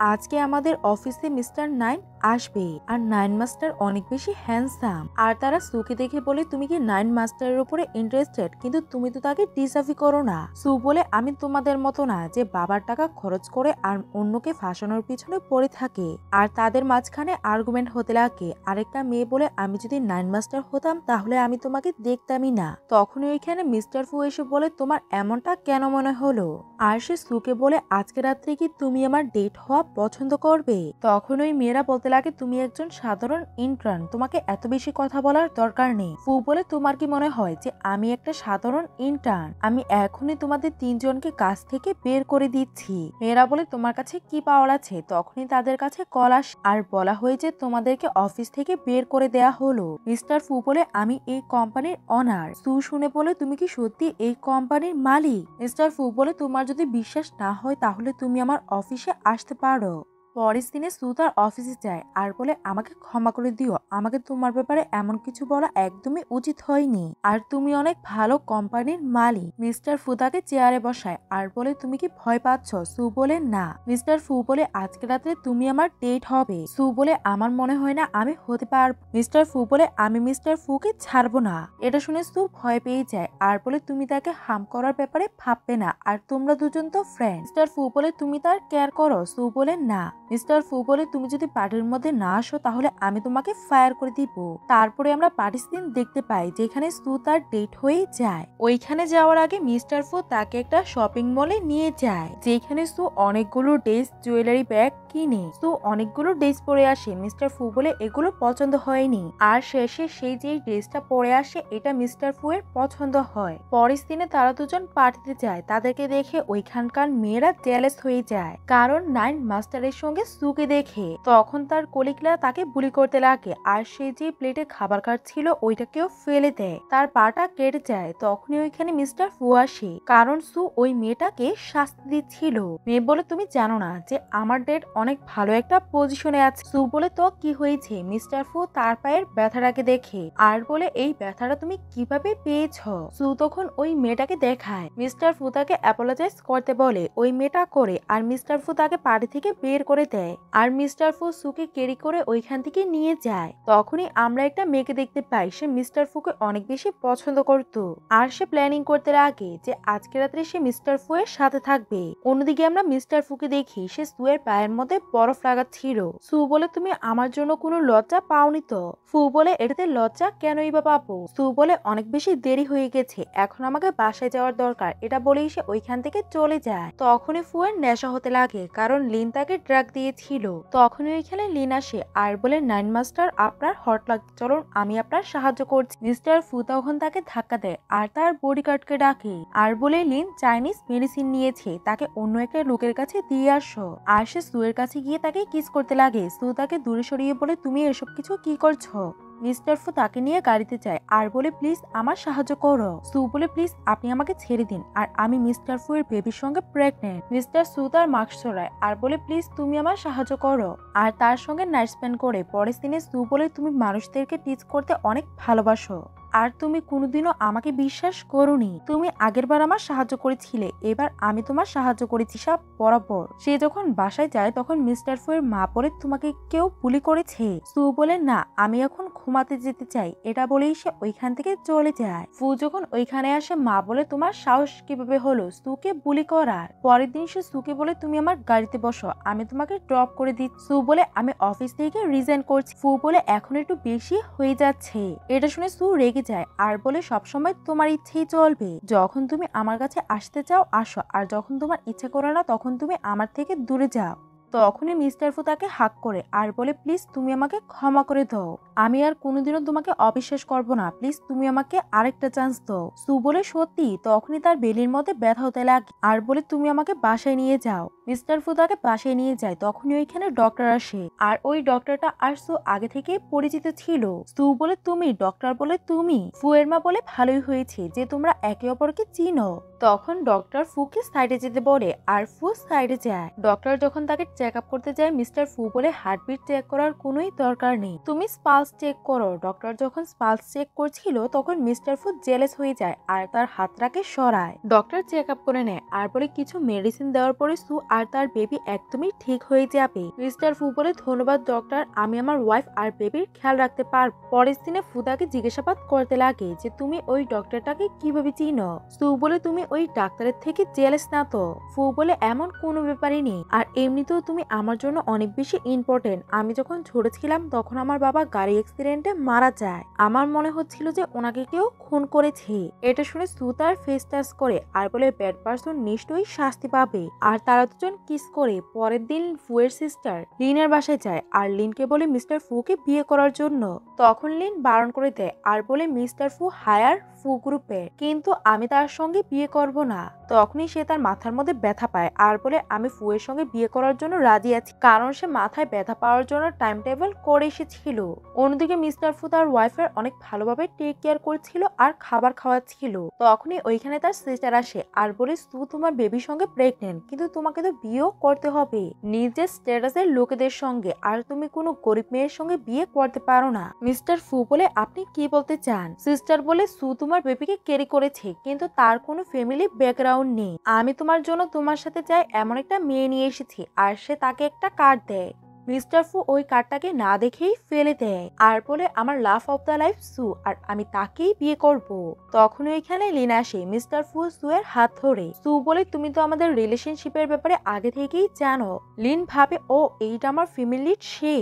আজকে আমাদের অফিসে মিস্টার নাইন আসবে আর নাইন মাস্টার অনেক বেশি হ্যান্ডসাম। আর তারা সুকে দেখে বলে তুমি কি নাইন মাস্টারের উপরে ইন্টারেস্টেড, কিন্তু তুমি তো তাকে ডিসার্ভই করো না। সু বলে আমি তোমাদের মতো না যে বাবার টাকা খরচ করে আর অন্যকে ফাঁসানোর পিছনে পড়ে থাকে। আর তাদের মাঝখানে আর্গুমেন্ট হতে লাগে। আরেকটা মেয়ে বলে আমি যদি নাইন মাস্টার হতাম তাহলে আমি তোমাকে দেখতামই না। তখনই ওইখানে মিস্টার ফু এসে বলে তোমার এমনটা কেন মনে হলো। আর সে সুকে বলে আজকে রাত্রে কি তুমি আমার ডেট হওয়া পছন্দ করবে। তখন ওই মেয়েরা বলতে লাগে তুমি একজন সাধারণ ইন্টার্ন, তোমাকে এত বেশি কথা বলার দরকার নেই। ফু বলে তোমার কি মনে হয় যে আমি একটা সাধারণ ইন্টার্ন? আমি এখনই তোমাদের তিনজনকে কাজ থেকে বের করে দিচ্ছি। মেয়েরা বলে তোমার কাছে কি পাওয়ার আছে। তখনই তাদের কাছে কল আসে আর বলা হয় যে তোমাদেরকে অফিস থেকে বের করে দেয়া হলো। মিস্টার ফু বলে আমি এই কোম্পানির অনার। সু শুনে বলে তুমি কি সত্যি এই কোম্পানির মালিক? মিস্টার ফু বলে তোমার যদি বিশ্বাস না হয় তাহলে তুমি আমার অফিসে আসতে পারো। পরের দিনে সু তার অফিসে যায় আর বলে আমাকে ক্ষমা করে দিও, আমাকে তোমার ব্যাপারে এমন কিছু বলা একদমই উচিত হয়নি। আর তুমি অনেক ভালো কোম্পানির মালিক। মিস্টার ফু তাকে চেয়ারে বসায় আর বলে তুমি কি ভয় পাচ্ছ? সু বলে না। মিস্টার ফু বলে আজকে রাতে তুমি আমার ডেট হবে। সু বলে আমার মনে হয় না আমি হতে পারবো। মিস্টার ফু বলে আমি মিস্টার ফুকে ছাড়বো না। এটা শুনে সু ভয় পেয়ে যায় আর বলে তুমি তাকে হার্ম করার ব্যাপারে ভাববে না, আর তোমরা দুজন তো ফ্রেন্ড। মিস্টার ফু বলে তুমি তার কেয়ার করো। সু বলে না। মিস্টার ফু বলে তুমি যদি পার্টির মধ্যে না আসো তাহলে আমি তোমাকে ফায়ার করে দিব। তারপরে আমরা পার্টির দিন দেখতে পাই যেখানে সু তার ডেট হয়ে যায়। ওইখানে যাওয়ার আগে মিস্টার ফু তাকে একটা শপিং মলে নিয়ে যায় যেখানে সু অনেকগুলো ড্রেস, জুয়েলারি, ব্যাগ কিনে। সু অনেকগুলো ড্রেস পরে আসে। মিস্টার ফু বলে এগুলো পছন্দ হয়নি। আর শেষে সেই যে ড্রেসটা পরে আসে এটা মিস্টার ফু এর পছন্দ হয়। পরের দিনে তারা দুজন পার্টিতে যায়। তাদেরকে দেখে ওইখানকার মেয়েরা জেলাস হয়ে যায়, কারণ নাইন মাস্টারের সঙ্গে সুকে দেখে। তখন তার কলিগরা তাকে বুলি করতে লাগে আর সে যে প্লেটে খাবার খাচ্ছিল ওইটাকেও ফেলে দেয়, তার পাটা কেটে যায়। তখনই ওইখানে মিস্টার ফু আসে, কারণ সু ওই মেয়েটাকে শাস্তি দিচ্ছিল। মেয়ে বলে তুমি জানো না যে আমার ডেট অনেক ভালো একটা পজিশনে আছে। সু বলে তো কি হয়েছে? মিস্টার ফু তার পায়ের ব্যথাটাকে দেখে আর বলে এই ব্যথাটা তুমি কিভাবে পেয়েছ? সু তখন ওই মেয়েটাকে দেখায়। মিস্টার ফু তাকে অ্যাপোলোজাইজ করতে বলে, ওই মেয়েটা করে। আর মিস্টার ফু তাকে পার্টি থেকে বের করে দেয় আর মিস্টার ফু সুকে ক্যারি করে ওইখান থেকে নিয়ে যায়। তখনই আমরা একটা মেয়েকে দেখতে পাই, সে মিস্টার ফুকে অনেক বেশি পছন্দ করত আর সে প্ল্যানিং করতে লাগে যে আজকে রাত্রে সে মিস্টার ফু এর সাথে থাকবে। অন্যদিকে আমরা মিস্টার ফুকে দেখি সে সু এর পায়ের মধ্যে বরফ লাগাচ্ছিল। সু বলে তুমি আমার জন্য কোনো লজ্জা পাওনি তো? ফু বলে এটাতে লজ্জা কেনই বা পাবো? সু বলে অনেক বেশি দেরি হয়ে গেছে, এখন আমাকে বাসায় যাওয়ার দরকার। এটা বলেই সে ওইখান থেকে চলে যায়। তখনই ফু এর নেশা হতে লাগে, কারণ লিন তাকে ড্রাগ দিয়েছিল। তখনই ওইখানে লিন আসে আর বলে নাইন মাস্টার আপনার হট লাগছে, চলুন আমি আপনার সাহায্য করছি। মিস্টার ফু তখন তাকে ধাক্কা দেয় আর তার বডিগার্ডকে ডাকে আর বলে লিন চাইনিজ মেডিসিন নিয়েছে, তাকে অন্য একটা লোকের কাছে দিয়ে আসো। আর সে সু এর কাছে গিয়ে তাকে কিস করতে লাগে। সু তাকে দূরে সরিয়ে বলে তুমি এসব কিছু কি করছো? মিস্টার ফু তাকে নিয়ে গাড়িতে যায় আর বলে প্লিজ আমার সাহায্য করো। সু বলে প্লিজ আপনি আমাকে ছেড়ে দিন, আর আমি মিস্টার ফু এর বেবির সঙ্গে প্রেগনেন্ট। মিস্টার সু তার মাস্ক সরায় আর বলে প্লিজ তুমি আমার সাহায্য করো, আর তার সঙ্গে নাইট স্পেন্ড করে। পরের দিনে সু বলে তুমি মানুষদেরকে টিচ করতে অনেক ভালোবাসো আর তুমি কোনোদিনও আমাকে বিশ্বাস করোনি। তুমি আগেরবার আমার সাহায্য করেছিলে, এবার আমি তোমার সাহায্য করেছি সব বরাবর। সে যখন বাসায় যায় তখন মিস্টার ফু এর মা বলে তোমাকে কেউ বুলি করেছে? সু বলে না, আমি এখন ঘুমাতে যেতে চাই। এটা বলেই সে ওইখান থেকে চলে যায়। ফু যখন ওইখানে আসে মা বলে তোমার সাহস কিভাবে হলো সুকে বুলি করার? পরের দিন সে সুকে বলে তুমি আমার গাড়িতে বসো, আমি তোমাকে ড্রপ করে দিচ্ছি। সু বলে আমি অফিস থেকে রিজাইন করছি। ফু বলে এখন একটু বেশি হয়ে যাচ্ছে। এটা শুনে সু রেগে যায় আর বলে সবসময় তোমার ইচ্ছেই চলবে, যখন তুমি আমার কাছে আসতে চাও আসো, আর যখন তোমার ইচ্ছে করে না তখন তুমি আমার থেকে দূরে যাও। তখনই মিস্টার ফু তাকে হাক করে আর বলে প্লিজ তুমি আমাকে ক্ষমা করে দাও, আমি আর কোনোদিনও তোমাকে অবিশ্বাস করবো না, প্লিজ তুমি আমাকে আরেকটা চান্স দাও। সু বলে সত্যি? তখনই তার বেলির মধ্যে ব্যথা হতে লাগে আর বলে তুমি আমাকে বাসায় নিয়ে যাও। মিস্টার ফু তাকে বাসায় নিয়ে যায়। তখনই ওইখানে ডক্টর আসে আর ওই ডক্টরটা আর সু আগে থেকে পরিচিত ছিল। সু বলে তুমি? ডক্টর বলে তুমি? ফু এর মা বলে ভালোই হয়েছে যে তোমরা একে অপরকে চিনো। তখন ডক্টর ফুকে সাইডে যেতে বলে আর ফু সাইডে যায়। ডক্টর যখন তাকে চেক আপ করতে যায় মিস্টার ফু বলে হার্টবিট চেক করার কোনোই দরকার নেই, তুমি পালস চেক করো। ডক্টর যখন পালস চেক করছিল তখন মিস্টার ফু জেলাস হয়ে যায় আর তার হাতটাকে সরায়। ডক্টর চেক আপ করে নেয় আর বলে কিছু মেডিসিন দেওয়ার পরে সু আর তার বেবি একদমই ঠিক হয়ে যাবে। মিস্টার ফু বলে ধন্যবাদ ডক্টর, আমি আমার ওয়াইফ আর বেবির খেয়াল রাখতে পারব। পরের দিনে ফু তাকে জিজ্ঞাসাবাদ করতে লাগে যে তুমি ওই ডক্টরটাকে কিভাবে চিনো। সু বলে তুমি ওই ডাক্তারের থেকে জেলাস না তো। ফু বলে এমন কোনো ব্যাপারই নেই, আর এমনিতেও তুমি আমার জন্য অনেক বেশি ইম্পর্টেন্ট। আমি যখন ছোট ছিলাম তখন আমার বাবা গাড়ি অ্যাক্সিডেন্টে মারা যায়, আমার মনে হচ্ছিল যে ওনাকে কেউ খুন করেছে। এটা শুনে সু তার ফেস টাচ করে আর বলে ব্যাড পারসন নিশ্চয়ই শাস্তি পাবে। আর তারা দুজন কিস করে পরের দিন ফুয়ের সিস্টার লিনের বাসায় যায় আর লিনকে বলে মিস্টার ফুকে বিয়ে করার জন্য। তখন লিন বারণ করে দেয় আর বলে মিস্টার ফু হায়ার ফু গ্রুপের, কিন্তু আমি তার সঙ্গে বিয়ে করব না। তখনই সে তার মাথার মধ্যে ব্যথা পায় আর বলে আমি ফুয়ের সঙ্গে বিয়ে করার জন্য রাজি আছি, কারণ সে মাথায় ব্যথা পাওয়ার জন্য টাইম টেবিল করে এসেছিল। অন্যদিকে মিস্টার ফু তার ওয়াইফের অনেক ভালোভাবে টেক কেয়ার করছিল আর খাবার খাওয়াচ্ছিল। তখনই ওইখানে তার সিস্টার আসে আর বলে সু তোমার বেবির সঙ্গে প্রেগনেন্ট, কিন্তু তোমাকে তো বিয়েও করতে হবে নিজের স্ট্যাটাসের লোকেদের সঙ্গে, আর তুমি কোনো গরিব মেয়ের সঙ্গে বিয়ে করতে পারো না। মিস্টার ফু বলে আপনি কি বলতে চান? সিস্টার বলে সু তোমার বেবিকে ক্যারি করেছে, কিন্তু তার কোনো ফ্যামিলি ব্যাকগ্রাউন্ড নেই। আমি তোমার জন্য তোমার সাথে চাই এমন একটা মেয়ে নিয়ে এসেছি, আর সে তাকে একটা কার্ড দেয়। মিস্টার ফু ওই কার্ডটাকে না দেখেই ফেলে দেয় আর বলে আমার লাভ অফ দ্য লাইফ সু, আর আমি তাকেই বিয়ে করব। তখন ওইখানে লিন আসে মিস্টার ফু সুয়ের হাত ধরে। সু বলে তুমি তো আমাদের রিলেশনশিপের ব্যাপারে আগে থেকেই জানো। লিন ভাবে ও এইটা আমার ফ্যামিলির সে।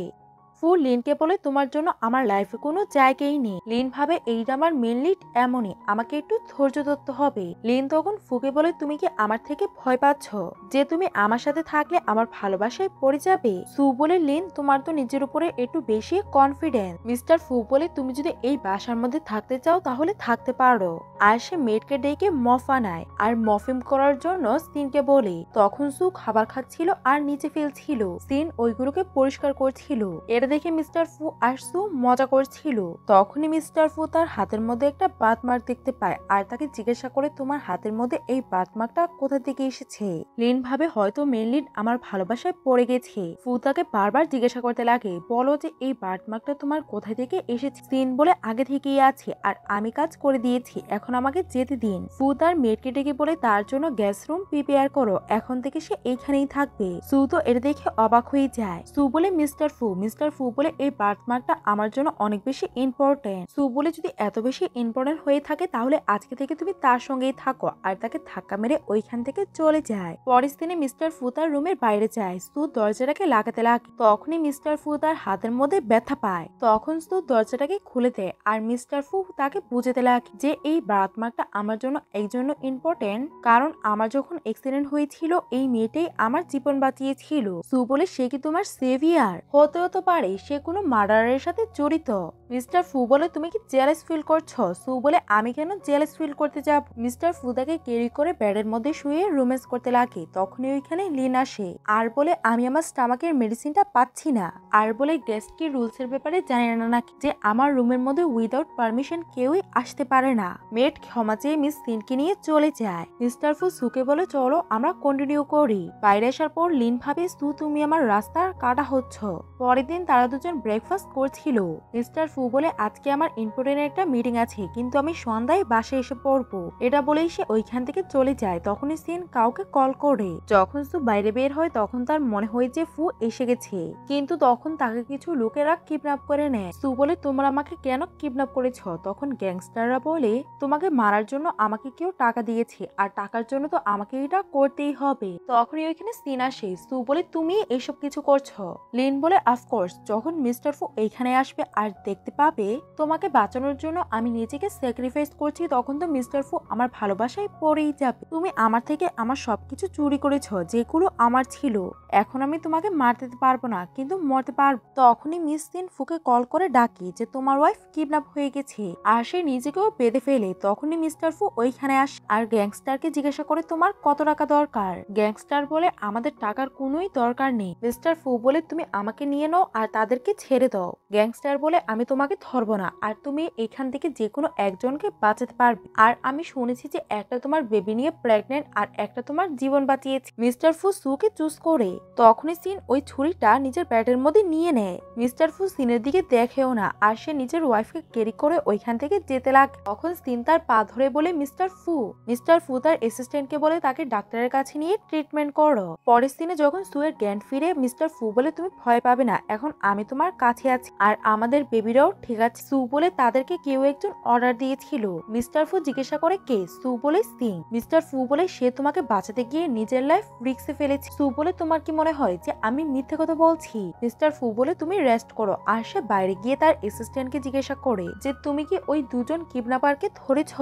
ফু লিনকে বলে তোমার জন্য আমার লাইফে কোনো জায়গাই নেই। লিন ভাবে এইটা আমার মেন লিড এমনই, আমাকে একটু ধৈর্য ধরতে হবে। লিন তখন ফুকে বলে তুমি কি আমার থেকে ভয় পাচ্ছ যে তুমি আমার সাথে থাকলে আমার ভালোবাসায় পড়ে যাবে? সু বলে লিন তোমার তো নিজের উপরে একটু বেশি কনফিডেন্স। মিস্টার ফু বলে তুমি যদি এই বাসার মধ্যে থাকতে চাও তাহলে থাকতে পারো। আর সে মেয়েটকে ডেকে মফ আনায় আর মফিম করার জন্য সিনকে বলে। তখন সু খাবার খাচ্ছিল আর নিচে ফেলছিল, সিন ওইগুলোকে পরিষ্কার করছিল। এর দেখে মিস্টার ফু আর সু মজা করছিল। তখনই মিস্টার ফু তার হাতের মধ্যে একটা বার্থমার্ক দেখতে পায় আর তাকে জিজ্ঞাসা করে তোমার হাতের মধ্যে এই বার্থমার্কটা কোথা থেকে এসেছে? লিন ভাবে হয়তো মেন লিড আমার ভালোবাসায় পড়ে গেছে। ফু তাকে বারবার জিজ্ঞাসা করতে লাগে বলো যে এই বার্থমার্কটা তোমার কোথা থেকে এসেছে? সিন বলে আগে থেকেই আছে আর আমি কাজ করে দিয়েছি, এখন আমাকে যেতে দিন। ফু তার মেয়েটকে ডেকে বলে তার জন্য গ্যাস রুম প্রিপেয়ার করো, এখন থেকে সে এইখানেই থাকবে। সু তো এটা দেখে অবাক হয়ে যায়। সু বলে মিস্টার ফু বলে এই বার্থমার্কটা আমার জন্য অনেক বেশি ইম্পর্টেন্ট। সু বলে যদি এত বেশি ইম্পর্টেন্ট হয়ে থাকে তাহলে আজকে থেকে তুমি তার সঙ্গেই থাকো, আর তাকে ধাক্কা মেরে ওইখান থেকে চলে যায়। পরের দিনে মিস্টার ফু তার রুমের বাইরে যায়। সু দরজাটাকে লাগাতে লাগে, তখনই মিস্টার ফু তার হাতের মধ্যে ব্যথা পায়। তখন সু দরজাটাকে খুলে দেয় আর মিস্টার ফু তাকে বুঝাতে লাগে যে এই বার্থমার্কটা আমার জন্য এই জন্য ইম্পর্টেন্ট কারণ আমার যখন অ্যাক্সিডেন্ট হয়েছিল এই মেয়েটাই আমার জীবন বাঁচিয়েছিল। সু বলে সে কি তোমার সেভিয়ার? হতেও তো পারে সে কোনো মার্ডারের সাথে জড়িত। মিস্টার ফু বলে তুমি কি জেলাস ফিল করছো? সু বলে আমি কেন জেলাস ফিল করতে যাব? মিস্টার ফু তাকে ক্যারি করে বেডের মধ্যে শুয়ে রোম্যান্স করতে লাগে। তখনই ওইখানে লিন আসে আর বলে আমি আমার স্টামাকের মেডিসিনটা পাচ্ছি না, আর বলে গেস্ট কি রুলস এর ব্যাপারে জানে না নাকি যে আমার রুমের মধ্যে উইদাউট পারমিশন কেউই আসতে পারে না। মেট ক্ষমা চেয়ে মিস সিনকে নিয়ে চলে যায়। মিস্টার ফু সুকে বলে চলো আমরা কন্টিনিউ করি। বাইরে আসার পর লিন ভাবে সু তুমি আমার রাস্তার কাটা হচ্ছ। পরের দিন তারা দুজন ব্রেকফাস্ট করছিল। মিস্টার ফু বলে আজকে আমার ইম্পর্টেন্ট একটা মিটিং আছে, কিন্তু আমি সন্ধ্যায় বাসায় এসে পড়বো। এটা বলেই সে ওইখান থেকে চলে যায়। তখনই সিন কাউকে কল করে। যখন সু বাইরে বের হয় তখন তার মনে হয় যে ফু এসে গেছে, কিন্তু তখন তাকে কিছু লোকেরা কিডন্যাপ করে নেয়। সু বলে তোমরা আমাকে কেন কিডন্যাপ করেছ? তখন গ্যাংস্টাররা বলে তোমাকে মারার জন্য আমাকে কেউ টাকা দিয়েছে, আর টাকার জন্য তো আমাকে এটা করতেই হবে। তখনই ওইখানে সিন আসে। সু বলে তুমি এইসব কিছু করছো? লিন বলে অফকোর্স, যখন মিস্টার ফু এইখানে আসবে আর দেখতে পাবে তোমাকে বাঁচানোর জন্য আমি নিজেকে স্যাক্রিফাইস করছি তখন তো মিস্টার ফু আমার ভালোবাসায় পড়েই যাবে। তুমি আমার থেকে আমার সবকিছু চুরি করেছো যেগুলো আমার ছিল, এখন আমি তোমাকে মারতে পারবো না কিন্তু মরতে পারবো। তখনই মিস সিন ফুকে কল করে ডাকি যে তোমার ওয়াইফ কিডন্যাপ হয়ে গেছে, আর সে নিজেকেও বেঁধে ফেলে। তখনই মিস্টার ফু ওইখানে আসে আর গ্যাংস্টারকে জিজ্ঞাসা করে তোমার কত টাকা দরকার? গ্যাংস্টার বলে আমাদের টাকার কোনোই দরকার নেই। মিস্টার ফু বলে তুমি আমাকে নিয়ে নাও আর তাদেরকে ছেড়ে দাও। গ্যাংস্টার বলে আমি তোমাকে ধরবো না, আর তুমি এখান থেকে যে কোনো একজনকে বাঁচাতে পারবে। আর আমি শুনেছি যে একটা তোমার বেবি নিয়ে প্রেগনেন্ট আর একটা তোমার জীবন বাঁচিয়েছে। মিস্টার ফু সুকে চুজ করে তখনই সিন ওই ছুরিটা নিজের ব্যাটের মধ্যে নিয়ে নেয়। মিস্টার ফু সিনের দিকে দেখেও না, আর সে নিজের ওয়াইফকে ক্যারি করে ওইখান থেকে যেতে লাগে। তখন সিন তার পা ধরে বলে মিস্টার ফু তার অ্যাসিস্ট্যান্টকে বলে তাকে ডাক্তারের কাছে নিয়ে ট্রিটমেন্ট করো। পরের সিনে যখন সুয়ের জ্ঞান ফিরে মিস্টার ফু বলে তুমি ভয় পাবে না, এখন আমি তোমার কাছে আছি আর আমাদের বেবিরাও ঠিক আছে। সু বলে তাদেরকে কেউ একজন অর্ডার দিয়েছিল। মিস্টার ফু জিজ্ঞাসা করে কে? সু বলে সিং। মিস্টার ফু বলে সে তোমাকে বাঁচাতে গিয়ে নিজের লাইফ রিস্কে ফেলেছে। সু বলে তোমার কি মনে হয় যে আমি মিথ্যে কথা বলছি? মিস্টার ফু বলে তুমি রেস্ট করো। আর সে বাইরে গিয়ে তার অ্যাসিস্ট্যান্টকে জিজ্ঞাসা করে যে তুমি কি ওই দুজন কিডন্যাপারকে ধরেছ?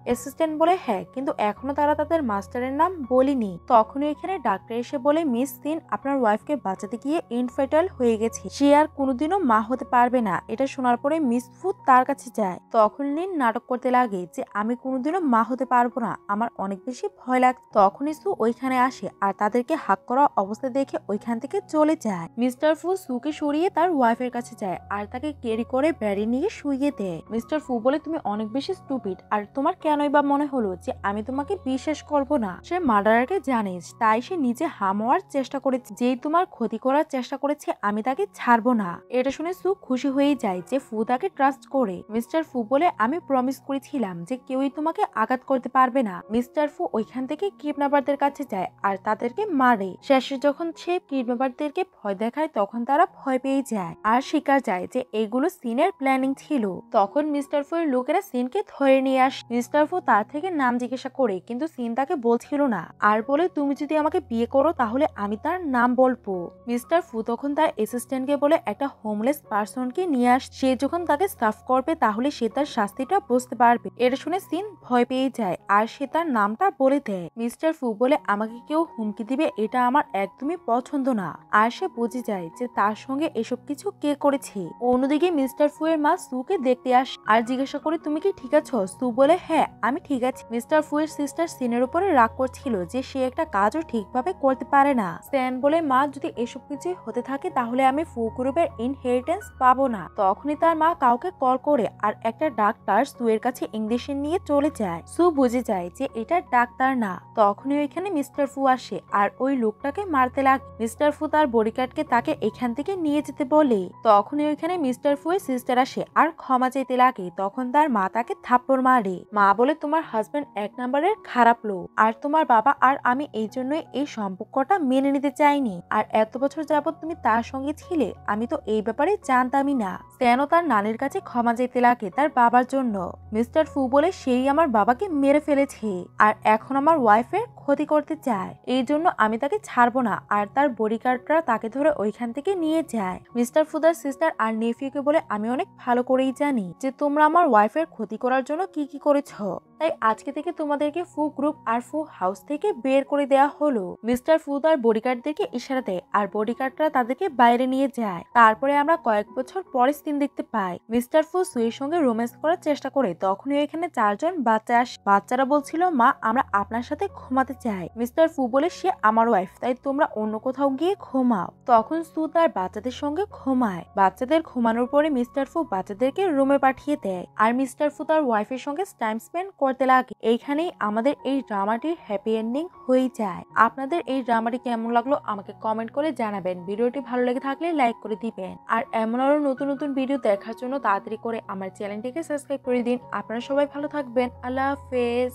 অ্যাসিস্ট্যান্ট বলে হ্যাঁ, কিন্তু এখনো তারা তাদের মাস্টারের নাম বলেনি। তখনই এখানে ডাক্তার এসে বলে মিস সিন আপনার ওয়াইফকে বাঁচাতে গিয়ে ইনফার্টাইল হয়ে গেছে, সে আর কোনোদিনও মা হতে পারবে না। এটা শোনার পরে মিস ফু তার কাছে যায়। তখন লিন নাটক করতে লাগে যে আমি কোনোদিনও মা হতে পারবো না, আমার অনেক বেশি ভয় লাগছে। তখনই সু ওইখানে আসে আর তাদেরকে হাক করা অবস্থা দেখে ওইখান থেকে চলে যায়। মিস্টার ফু সুকে সরিয়ে তার ওয়াইফের কাছে যায় আর তাকে ক্যারি করে ব্যারে নিয়ে শুইয়ে দেয়। মিস্টার ফু বলে তুমি অনেক বেশি স্টুপিড, আর তোমার কেনই বা মনে হলো যে আমি তোমাকে বিশ্বাস করব না? সে মার্ডারারকে জানিস, তাই সে নিজে হাম হওয়ার চেষ্টা করেছে। যেই তোমার ক্ষতি করার চেষ্টা করেছে আমি তাকে ছাড়বো না। এটা শুনে সু খুশি হয়ে যায় যে ফু তাকে ট্রাস্ট করে। মিস্টার ফু বলে আমি প্রমিস করেছিলাম যে কেউই তোমাকে আঘাত করতে পারবে না। মিস্টার ফু ওইখান থেকে কিডন্যাপারদের কাছে যায় আর তাদেরকে মারে। শেষে যখন সে কিডন্যাপারদেরকে ভয় দেখায় তখন তারা ভয় পেয়ে যায় আর স্বীকার যায় যে এগুলো সিনের প্ল্যানিং ছিল। তখন মিস্টার ফু এর লোকেরা সিনকে ধরে নিয়ে আসে। মিস্টার ফু তার থেকে নাম জিজ্ঞাসা করে, কিন্তু সিন তাকে বলছিল না আর বলে তুমি যদি আমাকে বিয়ে করো তাহলে আমি তার নাম বলবো। মিস্টার ফু তখন তার অ্যাসিস্ট্যান্টকে বলে একটা হোমলেস পার্সনকে নিয়ে আস, সে যখন তাকে সাফ করবে তাহলে সে তার শাস্তিটা বুঝতে পারবে। এটা শুনে সিন ভয় পেয়ে যায় আর সে তার নামটা বলে দেয়। মিস্টার ফু বলে আমাকে কেউ হুমকি দিবে এটা আমার একদমই পছন্দ না। আর সে বুঝে যায় যে তার সঙ্গে এসব কিছু কে করেছে। অন্যদিকে মিস্টার ফু এর মা সুকে দেখতে আসে আর জিজ্ঞাসা করে তুমি কি ঠিক আছো? সু বলে হ্যাঁ আমি ঠিক আছি। মিস্টার ফু এর সিস্টার সিনের উপরে রাগ করছিল যে সে একটা কাজও ঠিকভাবে করতে পারে না। স্যান বলে মা যদি এসব কিছু হতে থাকে তাহলে আমি ফু গ্রুপের ইনহেরিটেন্স পাবো না। তখনই তার মা কাউকে কল করে আর একটা ডাক্তার সু এর কাছে ইঞ্জেকশন নিয়ে চলে যায়। সু বুঝে যায় যে এটা ডাক্তার না। তখনই ওইখানে মিস্টার ফু আসে আর ওই লোকটাকে মারতে লাগে। মিস্টার ফু তার বডিগার্ডকে তাকে এখান থেকে নিয়ে যেতে বলে। তখনই ওইখানে মিস্টার ফু এর সিস্টার আসে আর ক্ষমা চাইতে লাগে। তখন তার মা তাকে থাপ্পড় মারে। মা বলে তোমার হাজবেন্ড এক নম্বরের খারাপ লোক, আর তোমার বাবা আর আমি এই জন্যই এই সম্পর্কটা মেনে নিতে চাইনি। আর এত বছর যাবত তুমি তার সঙ্গে ছিলে, আমি তো এই ব্যাপারে জানতামই না। স্যানও তার নানির কাছে ক্ষমা চাইতে লাগে তার বাবার জন্য। মিস্টার ফু বলে সেই আমার বাবাকে মেরে ফেলেছে আর এখন আমার ওয়াইফের ক্ষতি করতে চায়, এই জন্য আমি তাকে ছাড়বো না। আর তার বডিগার্ডরা তাকে ধরে ওইখান থেকে নিয়ে যায়। মিস্টার ফুদার সিস্টার আর নেফিউকে বলে আমি অনেক ভালো করেই জানি যে তোমরা আমার ওয়াইফের ক্ষতি করার জন্য কি কি করেছো, তাই আজকে থেকে তোমাদেরকে ফু গ্রুপ আর ফু হাউস থেকে বের করে দেওয়া হলো। মিস্টার ফু তার বডিগার্ডদেরকে ইশারা দেয় আর বডিগার্ডরা তাদেরকে বাইরে নিয়ে যায়। তারপরে আমরা কয়েক বছর পরে সিন দেখতে পাই মিস্টার ফু সুয়ের সঙ্গে রোম্যান্স করার চেষ্টা করে। তখনই এখানে 4 জন বাচ্চা আসে। বাচ্চারা বলছিল মা আমরা আপনার সাথে ঘুমাতে চাই। মিস্টার ফু বলে সে আমার ওয়াইফ, তাই তোমরা অন্য কোথাও গিয়ে ঘুমাও। তখন সু তার বাচ্চাদের সঙ্গে ঘুমায়। বাচ্চাদের ঘুমানোর পরে মিস্টার ফু বাচ্চাদেরকে রুমে পাঠিয়ে দেয় আর মিস্টার ফু তার ওয়াইফের সঙ্গে টাইম স্পেন্ড করতে লাগে। এইখানেই আমাদের এই ড্রামাটির হ্যাপি এন্ডিং হয়ে যায়। আপনাদের এই ড্রামাটি কেমন লাগলো আমাকে কমেন্ট করে জানাবেন। ভিডিওটি ভালো লেগে থাকলে লাইক করে দিবেন আর এমন আরো নতুন নতুন ভিডিও দেখার জন্য তাড়াতাড়ি করে আমার চ্যানেলটিকে সাবস্ক্রাইব করে দিন। আপনারা সবাই ভালো থাকবেন। আল্লাহ হাফেজ।